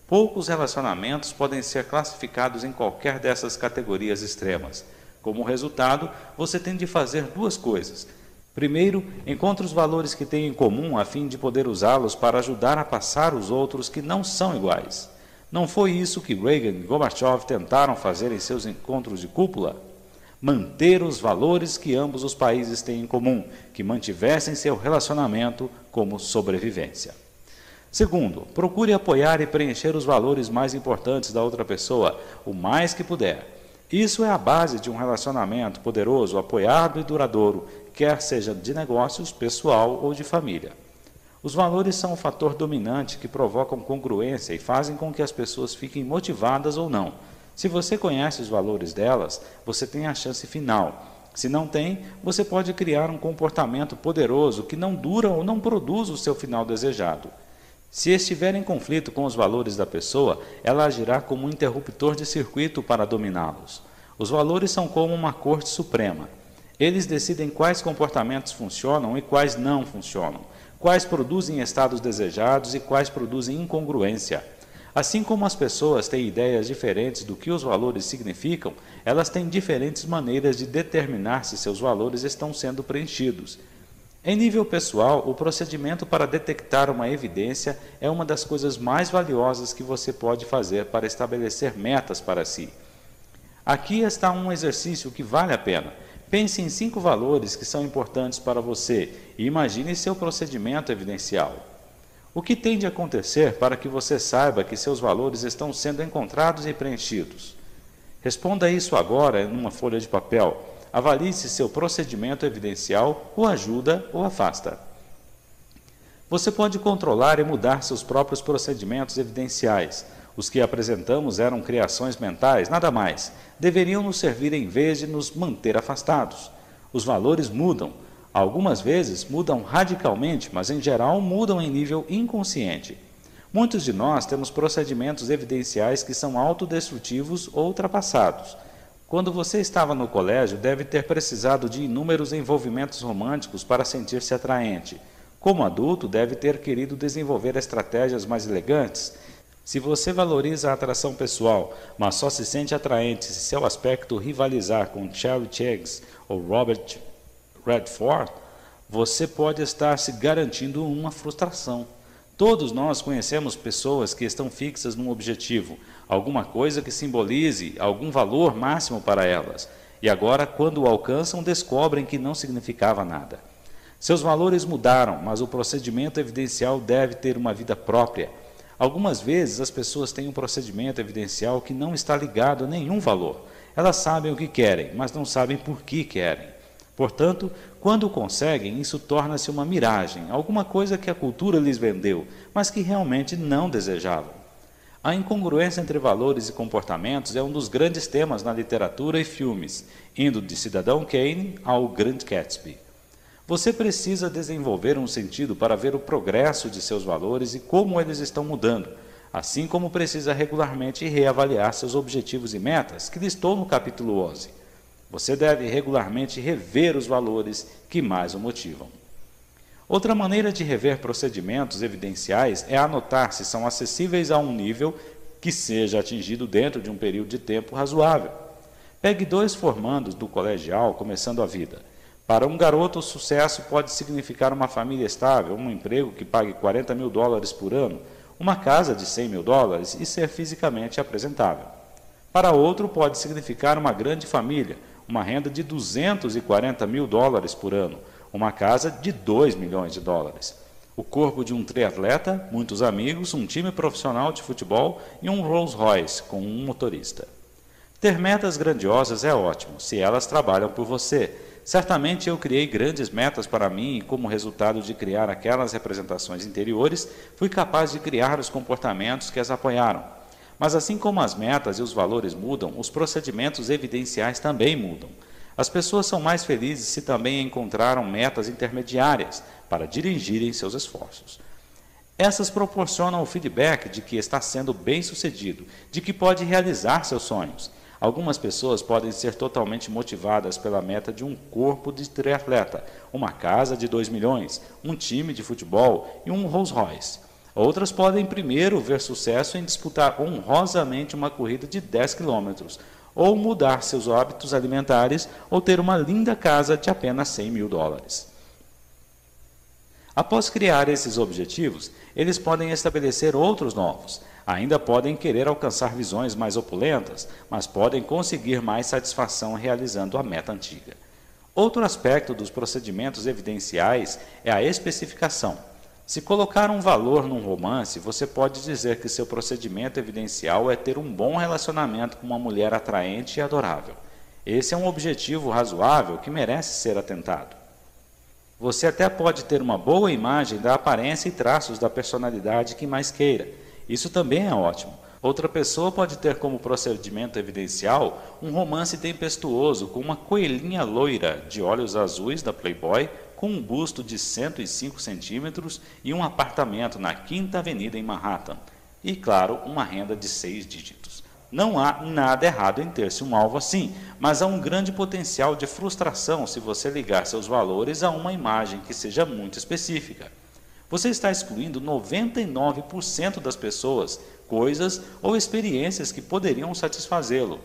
Poucos relacionamentos podem ser classificados em qualquer dessas categorias extremas. Como resultado, você tem de fazer duas coisas. Primeiro, encontre os valores que têm em comum a fim de poder usá-los para ajudar a passar os outros que não são iguais. Não foi isso que Reagan e Gorbachev tentaram fazer em seus encontros de cúpula? Manter os valores que ambos os países têm em comum, que mantivessem seu relacionamento como sobrevivência. Segundo, procure apoiar e preencher os valores mais importantes da outra pessoa, o mais que puder. Isso é a base de um relacionamento poderoso, apoiado e duradouro, quer seja de negócios, pessoal ou de família. Os valores são o fator dominante que provocam congruência e fazem com que as pessoas fiquem motivadas ou não. Se você conhece os valores delas, você tem a chance final. Se não tem, você pode criar um comportamento poderoso que não dura ou não produz o seu final desejado. Se estiver em conflito com os valores da pessoa, ela agirá como um interruptor de circuito para dominá-los. Os valores são como uma corte suprema. Eles decidem quais comportamentos funcionam e quais não funcionam, quais produzem estados desejados e quais produzem incongruência. Assim como as pessoas têm ideias diferentes do que os valores significam, elas têm diferentes maneiras de determinar se seus valores estão sendo preenchidos. Em nível pessoal, o procedimento para detectar uma evidência é uma das coisas mais valiosas que você pode fazer para estabelecer metas para si. Aqui está um exercício que vale a pena. Pense em 5 valores que são importantes para você e imagine seu procedimento evidencial. O que tem de acontecer para que você saiba que seus valores estão sendo encontrados e preenchidos? Responda isso agora em uma folha de papel. Avalie se seu procedimento evidencial o ajuda ou afasta. Você pode controlar e mudar seus próprios procedimentos evidenciais. Os que apresentamos eram criações mentais, nada mais. Deveriam nos servir em vez de nos manter afastados. Os valores mudam. Algumas vezes mudam radicalmente, mas em geral mudam em nível inconsciente. Muitos de nós temos procedimentos evidenciais que são autodestrutivos ou ultrapassados. Quando você estava no colégio, deve ter precisado de inúmeros envolvimentos românticos para sentir-se atraente. Como adulto, deve ter querido desenvolver estratégias mais elegantes. Se você valoriza a atração pessoal, mas só se sente atraente se seu aspecto rivalizar com Chevy Chase ou Robert Redford, você pode estar se garantindo uma frustração. Todos nós conhecemos pessoas que estão fixas num objetivo, alguma coisa que simbolize algum valor máximo para elas, e agora, quando o alcançam, descobrem que não significava nada. Seus valores mudaram, mas o procedimento evidencial deve ter uma vida própria. Algumas vezes as pessoas têm um procedimento evidencial que não está ligado a nenhum valor. Elas sabem o que querem, mas não sabem por que querem. Portanto, quando conseguem, isso torna-se uma miragem, alguma coisa que a cultura lhes vendeu, mas que realmente não desejavam. A incongruência entre valores e comportamentos é um dos grandes temas na literatura e filmes, indo de Cidadão Kane ao Grande Gatsby. Você precisa desenvolver um sentido para ver o progresso de seus valores e como eles estão mudando, assim como precisa regularmente reavaliar seus objetivos e metas, que listou no capítulo 11. Você deve regularmente rever os valores que mais o motivam. Outra maneira de rever procedimentos evidenciais é anotar se são acessíveis a um nível que seja atingido dentro de um período de tempo razoável. Pegue 2 formandos do colegial começando a vida. Para um garoto, o sucesso pode significar uma família estável, um emprego que pague $40 mil por ano, uma casa de $100 mil e ser fisicamente apresentável. Para outro, pode significar uma grande família, uma renda de $240 mil por ano, uma casa de $2 milhões. O corpo de um triatleta, muitos amigos, um time profissional de futebol e um Rolls Royce com um motorista. Ter metas grandiosas é ótimo, se elas trabalham por você. Certamente eu criei grandes metas para mim e, como resultado de criar aquelas representações interiores, fui capaz de criar os comportamentos que as apoiaram. Mas assim como as metas e os valores mudam, os procedimentos evidenciais também mudam. As pessoas são mais felizes se também encontraram metas intermediárias para dirigirem seus esforços. Essas proporcionam o feedback de que está sendo bem-sucedido, de que pode realizar seus sonhos. Algumas pessoas podem ser totalmente motivadas pela meta de um corpo de triatleta, uma casa de $2 milhões, um time de futebol e um Rolls Royce. Outras podem primeiro ver sucesso em disputar honrosamente uma corrida de 10 quilômetros, ou mudar seus hábitos alimentares, ou ter uma linda casa de apenas $100 mil. Após criar esses objetivos, eles podem estabelecer outros novos. Ainda podem querer alcançar visões mais opulentas, mas podem conseguir mais satisfação realizando a meta antiga. Outro aspecto dos procedimentos evidenciais é a especificação. Se colocar um valor num romance, você pode dizer que seu procedimento evidencial é ter um bom relacionamento com uma mulher atraente e adorável. Esse é um objetivo razoável que merece ser atentado. Você até pode ter uma boa imagem da aparência e traços da personalidade que mais queira. Isso também é ótimo. Outra pessoa pode ter como procedimento evidencial um romance tempestuoso com uma coelhinha loira de olhos azuis da Playboy, com um busto de 105 centímetros e um apartamento na 5ª Avenida em Manhattan. E, claro, uma renda de 6 dígitos. Não há nada errado em ter-se um alvo assim, mas há um grande potencial de frustração se você ligar seus valores a uma imagem que seja muito específica. Você está excluindo 99% das pessoas, coisas ou experiências que poderiam satisfazê-lo.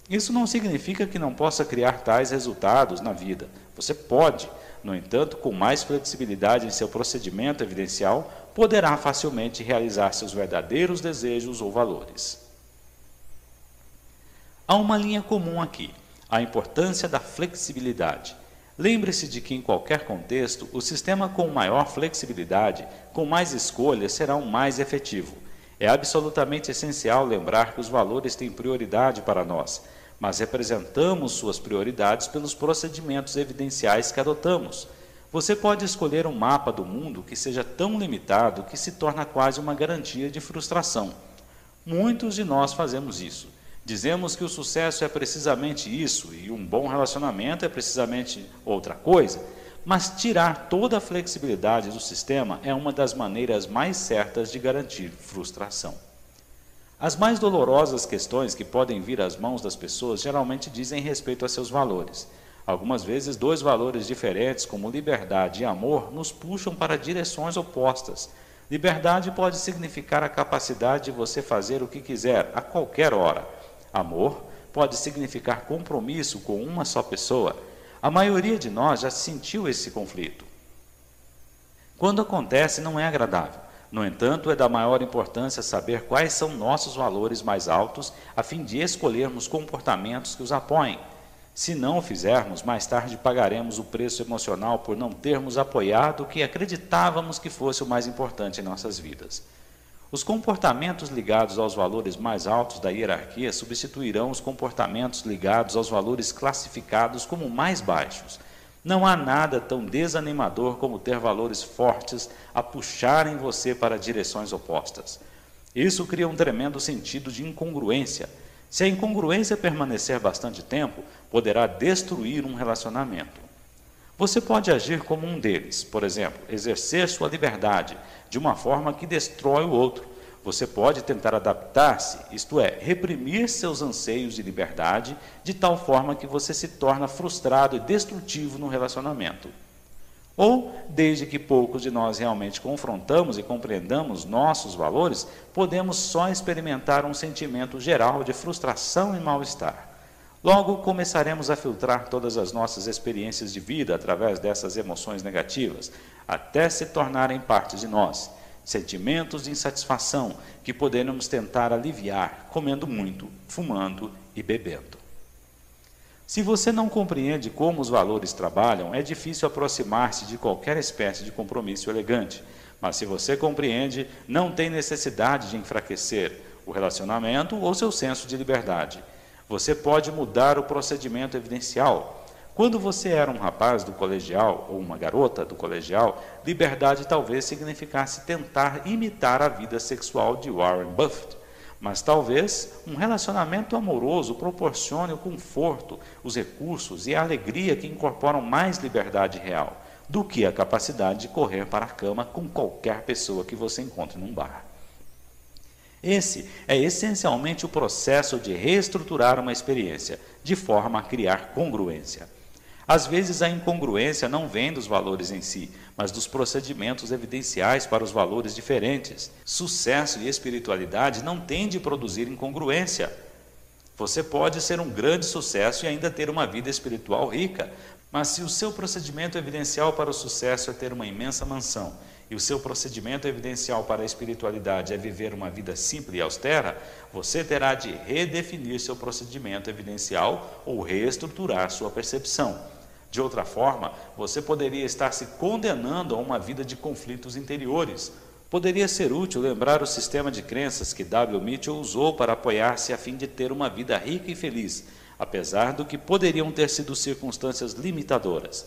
Isso não significa que não possa criar tais resultados na vida. Você pode. No entanto, com mais flexibilidade em seu procedimento evidencial, poderá facilmente realizar seus verdadeiros desejos ou valores. Há uma linha comum aqui, a importância da flexibilidade. Lembre-se de que em qualquer contexto, o sistema com maior flexibilidade, com mais escolhas, será o mais efetivo. É absolutamente essencial lembrar que os valores têm prioridade para nós, mas representamos suas prioridades pelos procedimentos evidenciais que adotamos. Você pode escolher um mapa do mundo que seja tão limitado que se torna quase uma garantia de frustração. Muitos de nós fazemos isso. Dizemos que o sucesso é precisamente isso e um bom relacionamento é precisamente outra coisa, mas tirar toda a flexibilidade do sistema é uma das maneiras mais certas de garantir frustração. As mais dolorosas questões que podem vir às mãos das pessoas geralmente dizem respeito a seus valores. Algumas vezes, dois valores diferentes, como liberdade e amor, nos puxam para direções opostas. Liberdade pode significar a capacidade de você fazer o que quiser, a qualquer hora. Amor pode significar compromisso com uma só pessoa. A maioria de nós já sentiu esse conflito. Quando acontece, não é agradável. No entanto, é da maior importância saber quais são nossos valores mais altos, a fim de escolhermos comportamentos que os apoiem. Se não o fizermos, mais tarde pagaremos o preço emocional por não termos apoiado o que acreditávamos que fosse o mais importante em nossas vidas. Os comportamentos ligados aos valores mais altos da hierarquia substituirão os comportamentos ligados aos valores classificados como mais baixos. Não há nada tão desanimador como ter valores fortes a puxarem você para direções opostas. Isso cria um tremendo sentido de incongruência. Se a incongruência permanecer bastante tempo, poderá destruir um relacionamento. Você pode agir como um deles, por exemplo, exercer sua liberdade de uma forma que destrói o outro. Você pode tentar adaptar-se, isto é, reprimir seus anseios de liberdade de tal forma que você se torna frustrado e destrutivo no relacionamento. Ou, desde que poucos de nós realmente confrontamos e compreendamos nossos valores, podemos só experimentar um sentimento geral de frustração e mal-estar. Logo, começaremos a filtrar todas as nossas experiências de vida através dessas emoções negativas, até se tornarem parte de nós. Sentimentos de insatisfação que poderemos tentar aliviar comendo muito, fumando e bebendo. Se você não compreende como os valores trabalham, é difícil aproximar-se de qualquer espécie de compromisso elegante. Mas se você compreende, não tem necessidade de enfraquecer o relacionamento ou seu senso de liberdade. Você pode mudar o procedimento evidencial. Quando você era um rapaz do colegial ou uma garota do colegial, liberdade talvez significasse tentar imitar a vida sexual de Warren Buffett. Mas talvez um relacionamento amoroso proporcione o conforto, os recursos e a alegria que incorporam mais liberdade real do que a capacidade de correr para a cama com qualquer pessoa que você encontre num bar. Esse é essencialmente o processo de reestruturar uma experiência, de forma a criar congruência. Às vezes a incongruência não vem dos valores em si, mas dos procedimentos evidenciais para os valores diferentes. Sucesso e espiritualidade não têm de produzir incongruência. Você pode ser um grande sucesso e ainda ter uma vida espiritual rica, mas se o seu procedimento evidencial para o sucesso é ter uma imensa mansão, e o seu procedimento evidencial para a espiritualidade é viver uma vida simples e austera, você terá de redefinir seu procedimento evidencial ou reestruturar sua percepção. De outra forma, você poderia estar se condenando a uma vida de conflitos interiores. Poderia ser útil lembrar o sistema de crenças que W. Mitchell usou para apoiar-se a fim de ter uma vida rica e feliz, apesar do que poderiam ter sido circunstâncias limitadoras.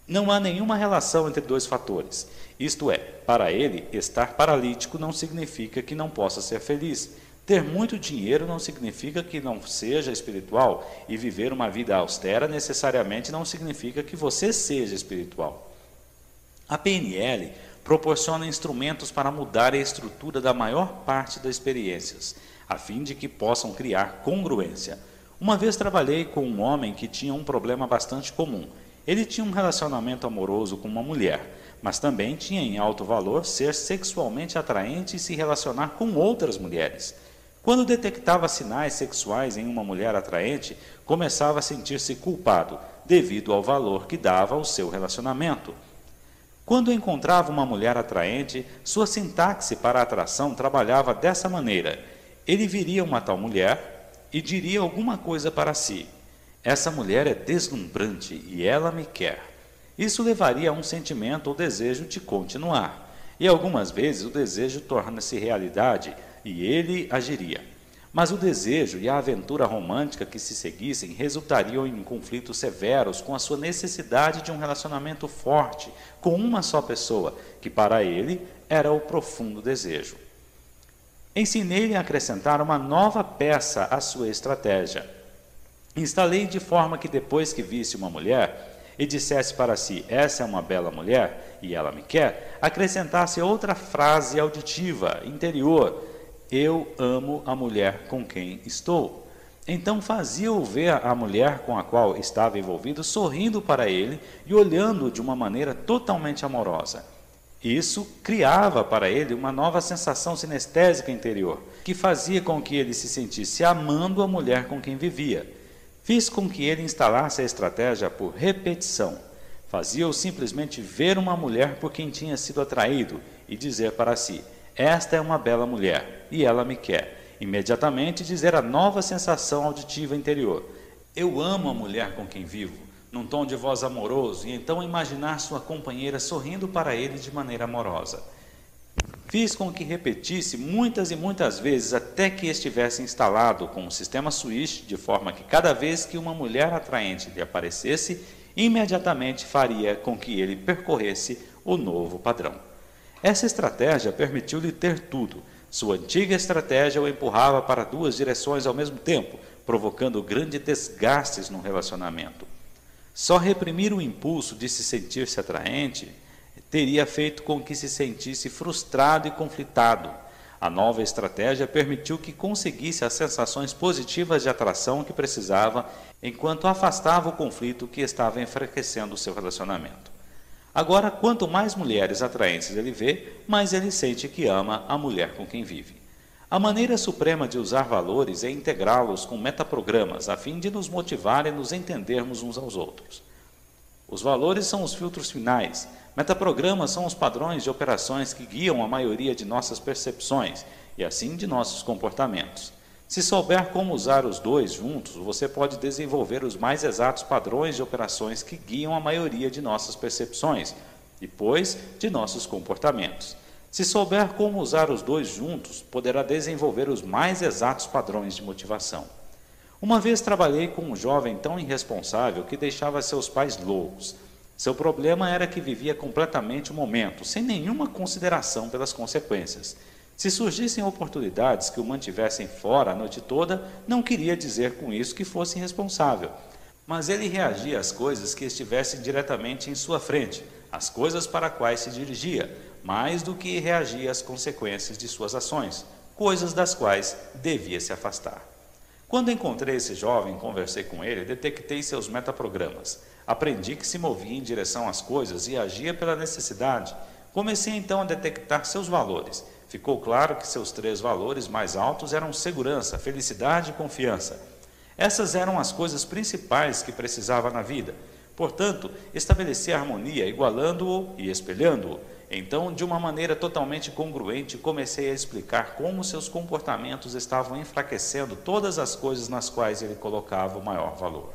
Não há nenhuma relação entre dois fatores. Isto é, para ele, estar paralítico não significa que não possa ser feliz. Ter muito dinheiro não significa que não seja espiritual, e viver uma vida austera necessariamente não significa que você seja espiritual. A PNL proporciona instrumentos para mudar a estrutura da maior parte das experiências, a fim de que possam criar congruência. Uma vez trabalhei com um homem que tinha um problema bastante comum. Ele tinha um relacionamento amoroso com uma mulher, mas também tinha em alto valor ser sexualmente atraente e se relacionar com outras mulheres. Quando detectava sinais sexuais em uma mulher atraente, começava a sentir-se culpado, devido ao valor que dava ao seu relacionamento. Quando encontrava uma mulher atraente, sua sintaxe para a atração trabalhava dessa maneira. Ele viria uma tal mulher e diria alguma coisa para si. Essa mulher é deslumbrante e ela me quer. Isso levaria a um sentimento ou desejo de continuar. E algumas vezes o desejo torna-se realidade e ele agiria. Mas o desejo e a aventura romântica que se seguissem resultariam em conflitos severos com a sua necessidade de um relacionamento forte com uma só pessoa, que para ele era o profundo desejo. Ensinei-lhe a acrescentar uma nova peça à sua estratégia. Instalei de forma que depois que visse uma mulher e dissesse para si, essa é uma bela mulher e ela me quer, acrescentasse outra frase auditiva, interior, eu amo a mulher com quem estou. Então fazia-o ver a mulher com a qual estava envolvido sorrindo para ele e olhando-o de uma maneira totalmente amorosa. Isso criava para ele uma nova sensação sinestésica interior, que fazia com que ele se sentisse amando a mulher com quem vivia. Fiz com que ele instalasse a estratégia por repetição. Fazia-o simplesmente ver uma mulher por quem tinha sido atraído e dizer para si, esta é uma bela mulher e ela me quer. Imediatamente dizer a nova sensação auditiva interior, eu amo a mulher com quem vivo, num tom de voz amoroso, e então imaginar sua companheira sorrindo para ele de maneira amorosa. Fiz com que repetisse muitas e muitas vezes até que estivesse instalado com o sistema switch, de forma que cada vez que uma mulher atraente lhe aparecesse, imediatamente faria com que ele percorresse o novo padrão. Essa estratégia permitiu-lhe ter tudo. Sua antiga estratégia o empurrava para duas direções ao mesmo tempo, provocando grandes desgastes no relacionamento. Só reprimir o impulso de se sentir-se atraente teria feito com que se sentisse frustrado e conflitado. A nova estratégia permitiu que conseguisse as sensações positivas de atração que precisava, enquanto afastava o conflito que estava enfraquecendo o seu relacionamento. Agora, quanto mais mulheres atraentes ele vê, mais ele sente que ama a mulher com quem vive. A maneira suprema de usar valores é integrá-los com metaprogramas, a fim de nos motivar e nos entendermos uns aos outros. Os valores são os filtros finais. Metaprogramas são os padrões de operações que guiam a maioria de nossas percepções e assim de nossos comportamentos. Se souber como usar os dois juntos, você pode desenvolver os mais exatos padrões de operações que guiam a maioria de nossas percepções e, depois, de nossos comportamentos. Se souber como usar os dois juntos, poderá desenvolver os mais exatos padrões de motivação. Uma vez trabalhei com um jovem tão irresponsável que deixava seus pais loucos. Seu problema era que vivia completamente o momento, sem nenhuma consideração pelas consequências. Se surgissem oportunidades que o mantivessem fora a noite toda, não queria dizer com isso que fosse irresponsável. Mas ele reagia às coisas que estivessem diretamente em sua frente, às coisas para as quais se dirigia, mais do que reagia às consequências de suas ações, coisas das quais devia se afastar. Quando encontrei esse jovem e conversei com ele, detectei seus metaprogramas. Aprendi que se movia em direção às coisas e agia pela necessidade. Comecei então a detectar seus valores. Ficou claro que seus 3 valores mais altos eram segurança, felicidade e confiança. Essas eram as coisas principais que precisava na vida. Portanto, estabeleci harmonia, igualando-o e espelhando-o. Então, de uma maneira totalmente congruente, comecei a explicar como seus comportamentos estavam enfraquecendo todas as coisas nas quais ele colocava o maior valor.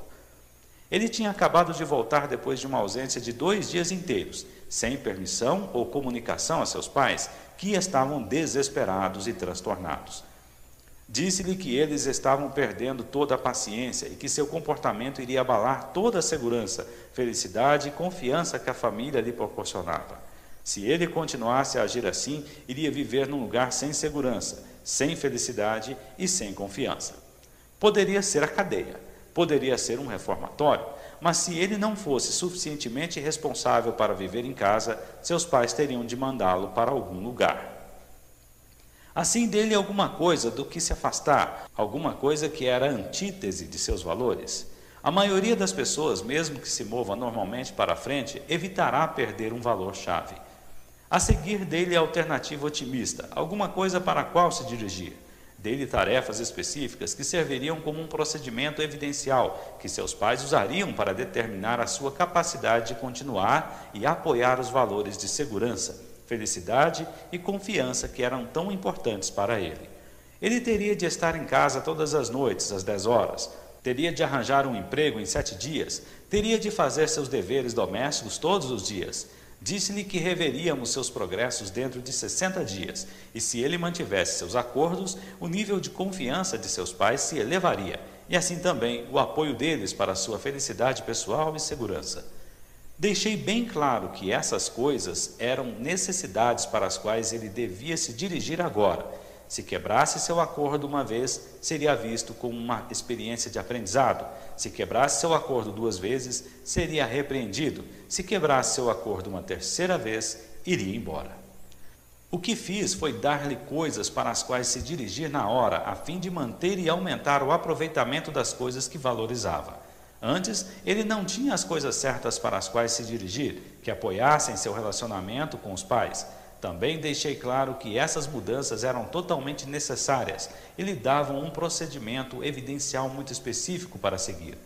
Ele tinha acabado de voltar depois de uma ausência de 2 dias inteiros, sem permissão ou comunicação a seus pais, que estavam desesperados e transtornados. Disse-lhe que eles estavam perdendo toda a paciência e que seu comportamento iria abalar toda a segurança, felicidade e confiança que a família lhe proporcionava. Se ele continuasse a agir assim, iria viver num lugar sem segurança, sem felicidade e sem confiança. Poderia ser a cadeia, poderia ser um reformatório, mas se ele não fosse suficientemente responsável para viver em casa, seus pais teriam de mandá-lo para algum lugar. Assim, dele alguma coisa do que se afastar, alguma coisa que era a antítese de seus valores. A maioria das pessoas, mesmo que se mova normalmente para a frente, evitará perder um valor-chave. A seguir, dele a alternativa otimista, alguma coisa para a qual se dirigir. Dele tarefas específicas que serviriam como um procedimento evidencial, que seus pais usariam para determinar a sua capacidade de continuar e apoiar os valores de segurança, felicidade e confiança que eram tão importantes para ele. Ele teria de estar em casa todas as noites, às 10 horas, teria de arranjar um emprego em 7 dias, teria de fazer seus deveres domésticos todos os dias. Disse-lhe que reveríamos seus progressos dentro de 60 dias, e se ele mantivesse seus acordos, o nível de confiança de seus pais se elevaria, e assim também o apoio deles para a sua felicidade pessoal e segurança. Deixei bem claro que essas coisas eram necessidades para as quais ele devia se dirigir agora. Se quebrasse seu acordo uma vez, seria visto como uma experiência de aprendizado. Se quebrasse seu acordo 2 vezes, seria repreendido. Se quebrasse seu acordo uma 3ª vez, iria embora. O que fiz foi dar-lhe coisas para as quais se dirigir na hora, a fim de manter e aumentar o aproveitamento das coisas que valorizava. Antes, ele não tinha as coisas certas para as quais se dirigir, que apoiassem seu relacionamento com os pais. Também deixei claro que essas mudanças eram totalmente necessárias e lhe davam um procedimento evidencial muito específico para seguir.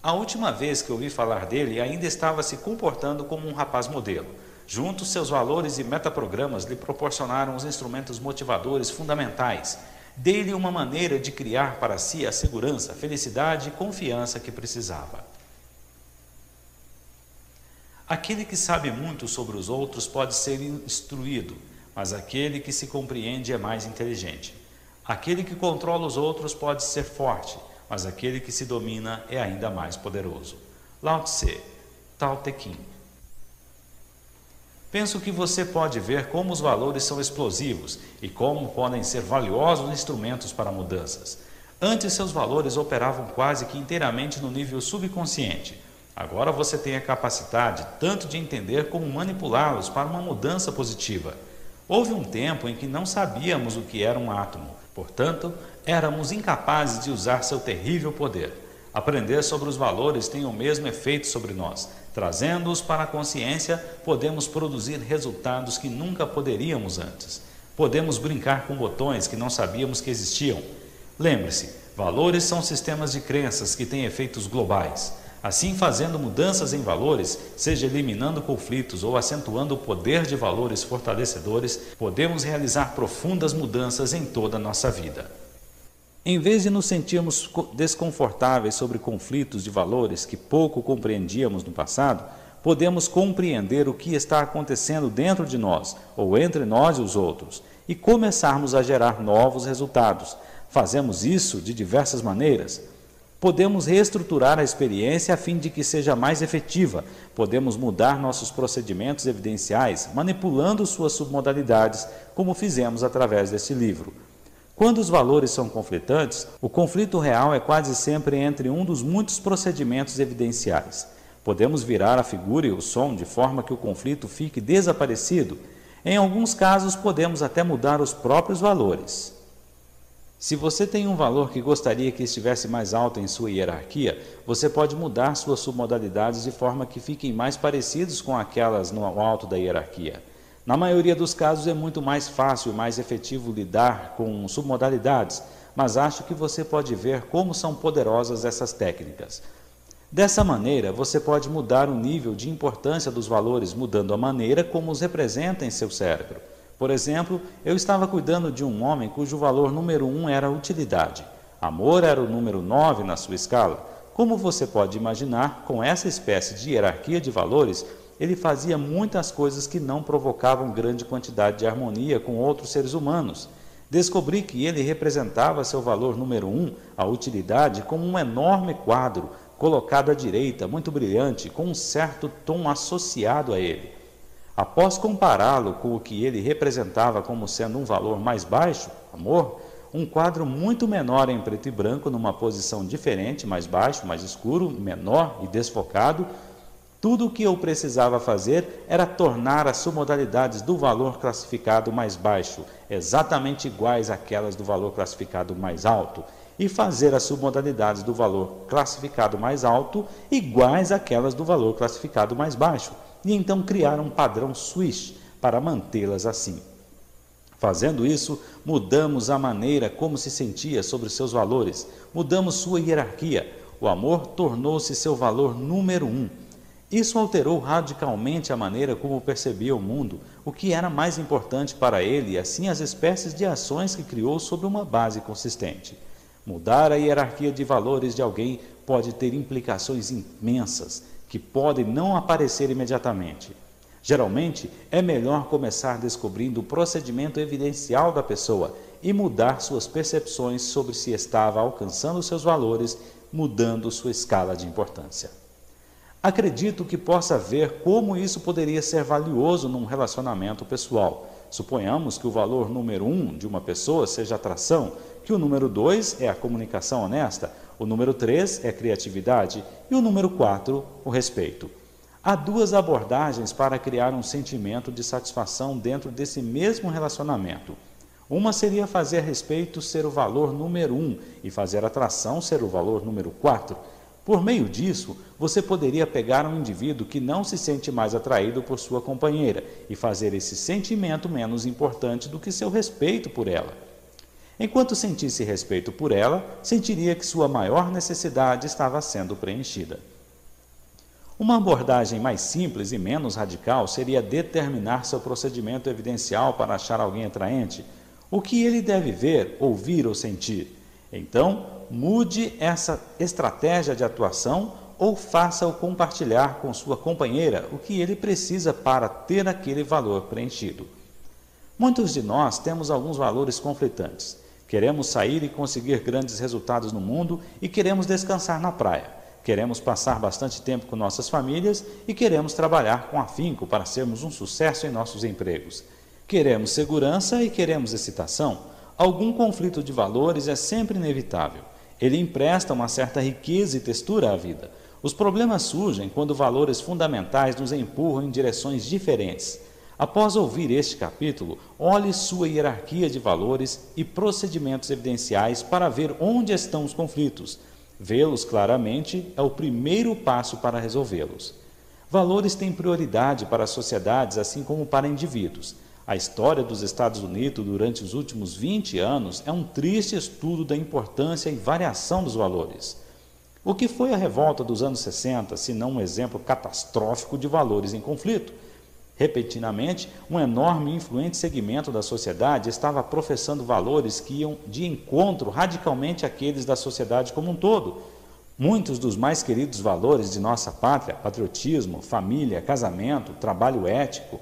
A última vez que ouvi falar dele, ainda estava se comportando como um rapaz modelo. Juntos, seus valores e metaprogramas lhe proporcionaram os instrumentos motivadores fundamentais. Dei-lhe uma maneira de criar para si a segurança, felicidade e confiança que precisava. Aquele que sabe muito sobre os outros pode ser instruído, mas aquele que se compreende é mais inteligente. Aquele que controla os outros pode ser forte, mas aquele que se domina é ainda mais poderoso. Lao Tse, Tao Te Ching. Penso que você pode ver como os valores são explosivos e como podem ser valiosos instrumentos para mudanças. Antes, seus valores operavam quase que inteiramente no nível subconsciente. Agora você tem a capacidade tanto de entender como manipulá-los para uma mudança positiva. Houve um tempo em que não sabíamos o que era um átomo, portanto, éramos incapazes de usar seu terrível poder. Aprender sobre os valores tem o mesmo efeito sobre nós. Trazendo-os para a consciência, podemos produzir resultados que nunca poderíamos antes. Podemos brincar com botões que não sabíamos que existiam. Lembre-se, valores são sistemas de crenças que têm efeitos globais. Assim, fazendo mudanças em valores, seja eliminando conflitos ou acentuando o poder de valores fortalecedores, podemos realizar profundas mudanças em toda a nossa vida. Em vez de nos sentirmos desconfortáveis sobre conflitos de valores que pouco compreendíamos no passado, podemos compreender o que está acontecendo dentro de nós, ou entre nós e os outros, e começarmos a gerar novos resultados. Fazemos isso de diversas maneiras. Podemos reestruturar a experiência a fim de que seja mais efetiva. Podemos mudar nossos procedimentos evidenciais, manipulando suas submodalidades, como fizemos através deste livro. Quando os valores são conflitantes, o conflito real é quase sempre entre um dos muitos procedimentos evidenciais. Podemos virar a figura e o som de forma que o conflito fique desaparecido. Em alguns casos, podemos até mudar os próprios valores. Se você tem um valor que gostaria que estivesse mais alto em sua hierarquia, você pode mudar suas submodalidades de forma que fiquem mais parecidos com aquelas no alto da hierarquia. Na maioria dos casos é muito mais fácil e mais efetivo lidar com submodalidades, mas acho que você pode ver como são poderosas essas técnicas. Dessa maneira, você pode mudar o nível de importância dos valores, mudando a maneira como os representa em seu cérebro. Por exemplo, eu estava cuidando de um homem cujo valor número 1 era utilidade. Amor era o número 9 na sua escala. Como você pode imaginar, com essa espécie de hierarquia de valores, ele fazia muitas coisas que não provocavam grande quantidade de harmonia com outros seres humanos. Descobri que ele representava seu valor número 1, a utilidade, como um enorme quadro, colocado à direita, muito brilhante, com um certo tom associado a ele. Após compará-lo com o que ele representava como sendo um valor mais baixo, amor, um quadro muito menor em preto e branco, numa posição diferente, mais baixo, mais escuro, menor e desfocado, tudo o que eu precisava fazer era tornar as submodalidades do valor classificado mais baixo exatamente iguais àquelas do valor classificado mais alto e fazer as submodalidades do valor classificado mais alto iguais àquelas do valor classificado mais baixo, e então criar um padrão switch para mantê-las assim. Fazendo isso, mudamos a maneira como se sentia sobre seus valores, mudamos sua hierarquia. O amor tornou-se seu valor número 1. Isso alterou radicalmente a maneira como percebia o mundo, o que era mais importante para ele e assim as espécies de ações que criou sobre uma base consistente. Mudar a hierarquia de valores de alguém pode ter implicações imensas, que podem não aparecer imediatamente. Geralmente, é melhor começar descobrindo o procedimento evidencial da pessoa e mudar suas percepções sobre se estava alcançando seus valores, mudando sua escala de importância. Acredito que possa ver como isso poderia ser valioso num relacionamento pessoal. Suponhamos que o valor número 1 de uma pessoa seja atração, que o número 2 é a comunicação honesta, o número 3 é a criatividade e o número 4, o respeito. Há duas abordagens para criar um sentimento de satisfação dentro desse mesmo relacionamento. Uma seria fazer respeito ser o valor número 1 e fazer atração ser o valor número 4. Por meio disso, você poderia pegar um indivíduo que não se sente mais atraído por sua companheira e fazer esse sentimento menos importante do que seu respeito por ela. Enquanto sentisse respeito por ela, sentiria que sua maior necessidade estava sendo preenchida. Uma abordagem mais simples e menos radical seria determinar seu procedimento evidencial para achar alguém atraente, o que ele deve ver, ouvir ou sentir. Então, mude essa estratégia de atuação ou faça-o compartilhar com sua companheira o que ele precisa para ter aquele valor preenchido. Muitos de nós temos alguns valores conflitantes. Queremos sair e conseguir grandes resultados no mundo e queremos descansar na praia. Queremos passar bastante tempo com nossas famílias e queremos trabalhar com afinco para sermos um sucesso em nossos empregos. Queremos segurança e queremos excitação. Algum conflito de valores é sempre inevitável. Ele empresta uma certa riqueza e textura à vida. Os problemas surgem quando valores fundamentais nos empurram em direções diferentes. Após ouvir este capítulo, olhe sua hierarquia de valores e procedimentos evidenciais para ver onde estão os conflitos. Vê-los claramente é o primeiro passo para resolvê-los. Valores têm prioridade para sociedades, assim como para indivíduos. A história dos Estados Unidos durante os últimos 20 anos é um triste estudo da importância e variação dos valores. O que foi a revolta dos anos 60, se não um exemplo catastrófico de valores em conflito? Repentinamente, um enorme e influente segmento da sociedade estava professando valores que iam de encontro radicalmente àqueles da sociedade como um todo. Muitos dos mais queridos valores de nossa pátria, patriotismo, família, casamento, trabalho ético,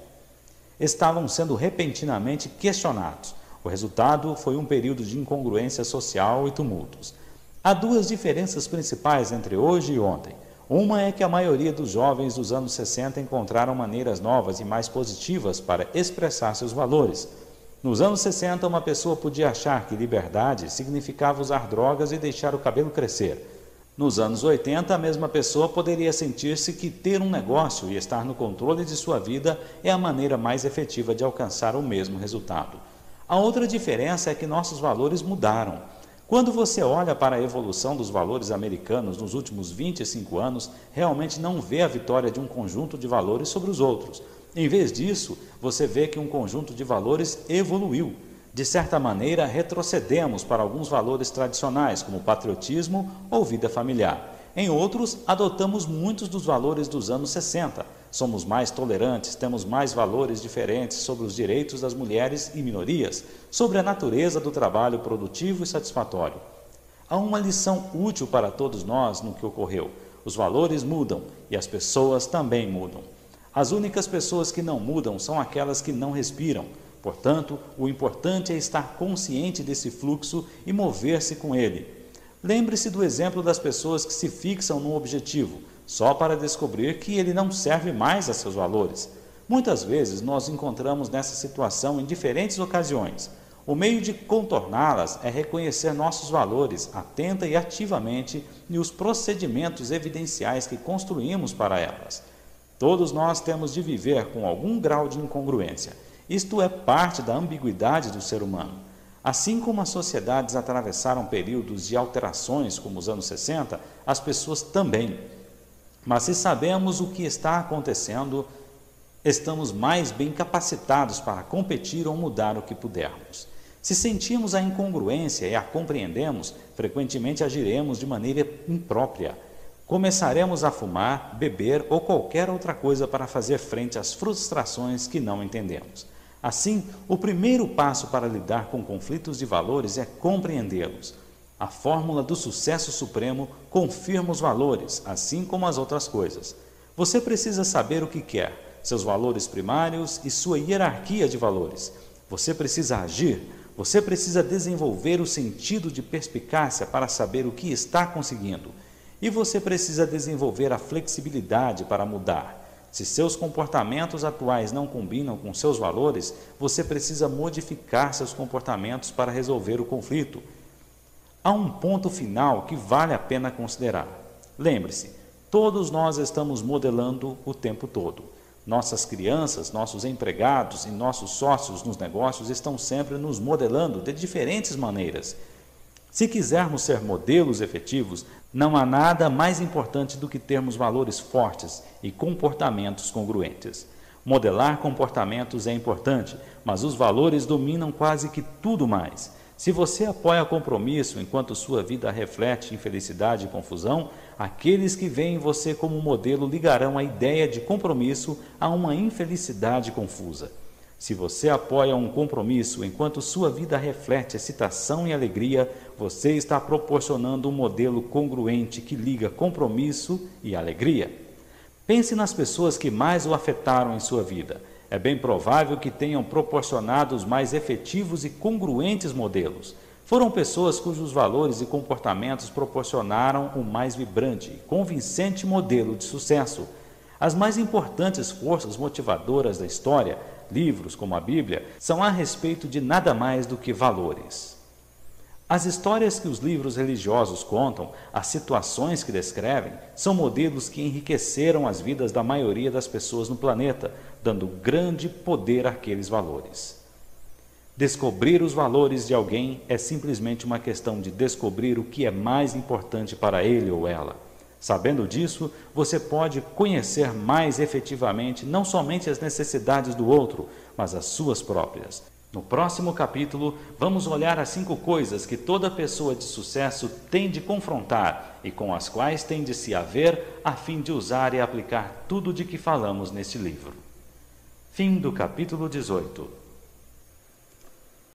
estavam sendo repentinamente questionados. O resultado foi um período de incongruência social e tumultos. Há duas diferenças principais entre hoje e ontem. Uma é que a maioria dos jovens dos anos 60 encontraram maneiras novas e mais positivas para expressar seus valores. Nos anos 60, uma pessoa podia achar que liberdade significava usar drogas e deixar o cabelo crescer. Nos anos 80, a mesma pessoa poderia sentir-se que ter um negócio e estar no controle de sua vida é a maneira mais efetiva de alcançar o mesmo resultado. A outra diferença é que nossos valores mudaram. Quando você olha para a evolução dos valores americanos nos últimos 25 anos, realmente não vê a vitória de um conjunto de valores sobre os outros. Em vez disso, você vê que um conjunto de valores evoluiu. De certa maneira, retrocedemos para alguns valores tradicionais, como patriotismo ou vida familiar. Em outros, adotamos muitos dos valores dos anos 60. Somos mais tolerantes, temos mais valores diferentes sobre os direitos das mulheres e minorias, sobre a natureza do trabalho produtivo e satisfatório. Há uma lição útil para todos nós no que ocorreu. Os valores mudam e as pessoas também mudam. As únicas pessoas que não mudam são aquelas que não respiram. Portanto, o importante é estar consciente desse fluxo e mover-se com ele. Lembre-se do exemplo das pessoas que se fixam num objetivo, só para descobrir que ele não serve mais a seus valores. Muitas vezes nós encontramos nessa situação em diferentes ocasiões. O meio de contorná-las é reconhecer nossos valores atenta e ativamente e os procedimentos evidenciais que construímos para elas. Todos nós temos de viver com algum grau de incongruência. Isto é parte da ambiguidade do ser humano. Assim como as sociedades atravessaram períodos de alterações, como os anos 60, as pessoas também. Mas se sabemos o que está acontecendo, estamos mais bem capacitados para competir ou mudar o que pudermos. Se sentimos a incongruência e a compreendemos, frequentemente agiremos de maneira imprópria. Começaremos a fumar, beber ou qualquer outra coisa para fazer frente às frustrações que não entendemos. Assim, o primeiro passo para lidar com conflitos de valores é compreendê-los. A fórmula do sucesso supremo confirma os valores, assim como as outras coisas. Você precisa saber o que quer, seus valores primários e sua hierarquia de valores. Você precisa agir, você precisa desenvolver o sentido de perspicácia para saber o que está conseguindo. E você precisa desenvolver a flexibilidade para mudar. Se seus comportamentos atuais não combinam com seus valores, você precisa modificar seus comportamentos para resolver o conflito. Há um ponto final que vale a pena considerar. Lembre-se, todos nós estamos modelando o tempo todo. Nossas crianças, nossos empregados e nossos sócios nos negócios estão sempre nos modelando de diferentes maneiras. Se quisermos ser modelos efetivos, não há nada mais importante do que termos valores fortes e comportamentos congruentes. Modelar comportamentos é importante, mas os valores dominam quase que tudo mais. Se você apoia compromisso enquanto sua vida reflete infelicidade e confusão, aqueles que veem você como modelo ligarão a ideia de compromisso a uma infelicidade confusa. Se você apoia um compromisso enquanto sua vida reflete excitação e alegria, você está proporcionando um modelo congruente que liga compromisso e alegria. Pense nas pessoas que mais o afetaram em sua vida. É bem provável que tenham proporcionado os mais efetivos e congruentes modelos. Foram pessoas cujos valores e comportamentos proporcionaram o mais vibrante e convincente modelo de sucesso. As mais importantes forças motivadoras da história, livros como a Bíblia, são a respeito de nada mais do que valores. As histórias que os livros religiosos contam, as situações que descrevem, são modelos que enriqueceram as vidas da maioria das pessoas no planeta, dando grande poder àqueles valores. Descobrir os valores de alguém é simplesmente uma questão de descobrir o que é mais importante para ele ou ela. Sabendo disso, você pode conhecer mais efetivamente não somente as necessidades do outro, mas as suas próprias. No próximo capítulo, vamos olhar as 5 coisas que toda pessoa de sucesso tem de confrontar e com as quais tem de se haver a fim de usar e aplicar tudo de que falamos neste livro. Fim do capítulo 18.